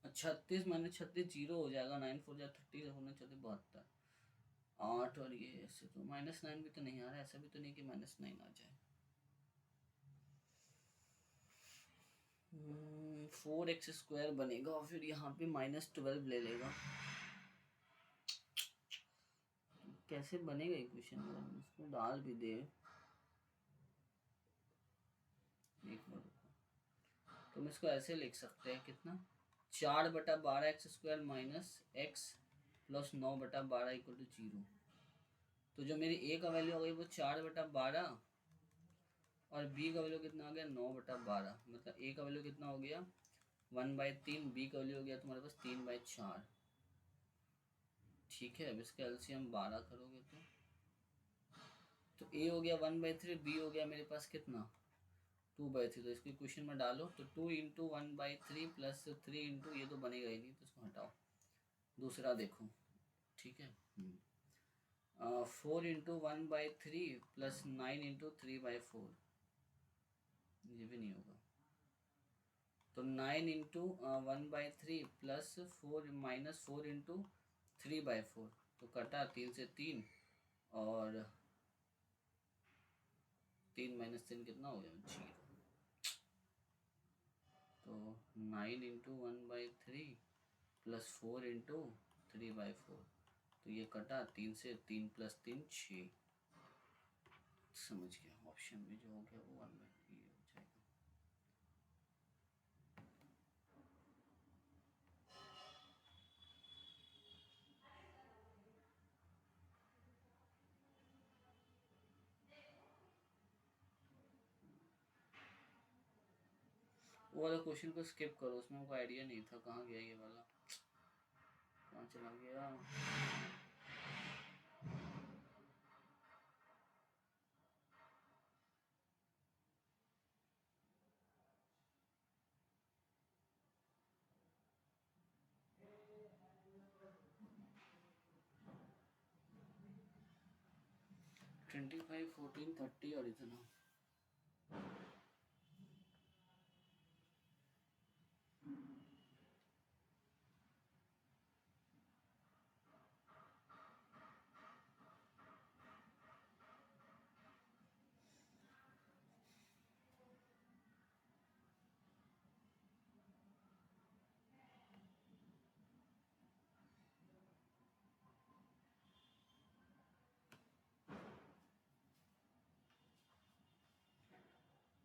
36 माइनस 36 0 हो जाएगा, 9 4 जा 30 होना चाहिए 72 8, और ये ऐसे तो -9 भी तो नहीं आ रहा है, ऐसा भी तो नहीं कि -9 आ जाए। 4x स्क्वायर बनेगा और फिर यहाँ पे -12 ले लेगा। कैसे बनेगा इक्वेशन, उसको डाल भी दे एक बार। तुम इसको ऐसे लिख सकते हैं, कितना 4/12x square minus x plus 9/12 equal to 0। तो जो मेरी a का वैल्यू हो गई वो 4/12 और b का वैल्यू कितना हो गया 9/12, मतलब a का वैल्यू कितना हो गया 1/3, b का वैल्यू हो गया तुम्हारे पास 3/4, ठीक है। अब इसका एलसीएम 12 करोगे तो a हो गया 1/3, b हो गया मेरे पास कितना 2/3, तो इसको इक्वेशन में डालो तो 2 इंटू 1/3 प्लस 3 इंटू, ये तो बनेगा ही नहीं तो इसको हटाओ। दूसरा देखो, ठीक है। 4 इंटू 1/3 प्लस 9 इंटू 3/4, ये भी नहीं होगा। तो 9 इंटू 1/3 प्लस 4 माइनस 4 इंटू 3/4, तो कटा 3 से 3 और 3 माइनस 3 कितना हो गया 0। तो 9 इंटू 1/3 प्लस 4 इंटू 3/4, तो ये कटा 3 से 3 प्लस 3 6, समझ गया। ऑप्शन में जो हो गया वो 1/3 हो जाएगा। वो वाला क्वेश्चन को स्किप करो, उसमें हमको आइडिया नहीं था कहाँ गया ये वाला। कहाँ चला गया? ट्वेंटी फाइव 14 30 और इतना।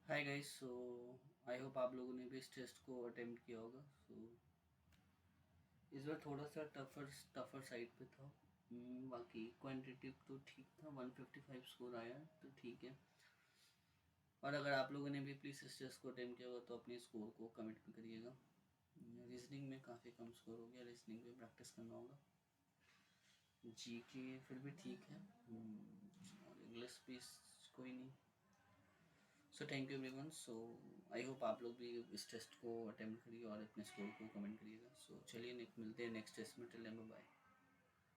Hi guys, so I hope आप लोगों ने भी इस टेस्ट को अटेम्प्ट किया होगा। सो इस बार थोड़ा सा टफर साइड पे था। बाकी क्वांटिटेटिव तो ठीक था, 155 स्कोर आया तो ठीक है। और अगर आप लोगों ने भी प्लीज़ इस टेस्ट को अटेम्प्ट किया होगा तो अपने स्कोर को कमेंट में करिएगा। रीजनिंग में काफ़ी कम स्कोर हो गया, रीजनिंग में प्रैक्टिस करना होगा। जी के फिर भी ठीक है, और इंग्लिश भी कोई नहीं। So thank you everyone. So I hope आप लोग भी इस टेस्ट को अटेम्प्ट करिए और अपने स्कोर को कमेंट करिएगा। सो चलिए मिलते हैं नेक्स्ट टेस्ट में। Till then bye.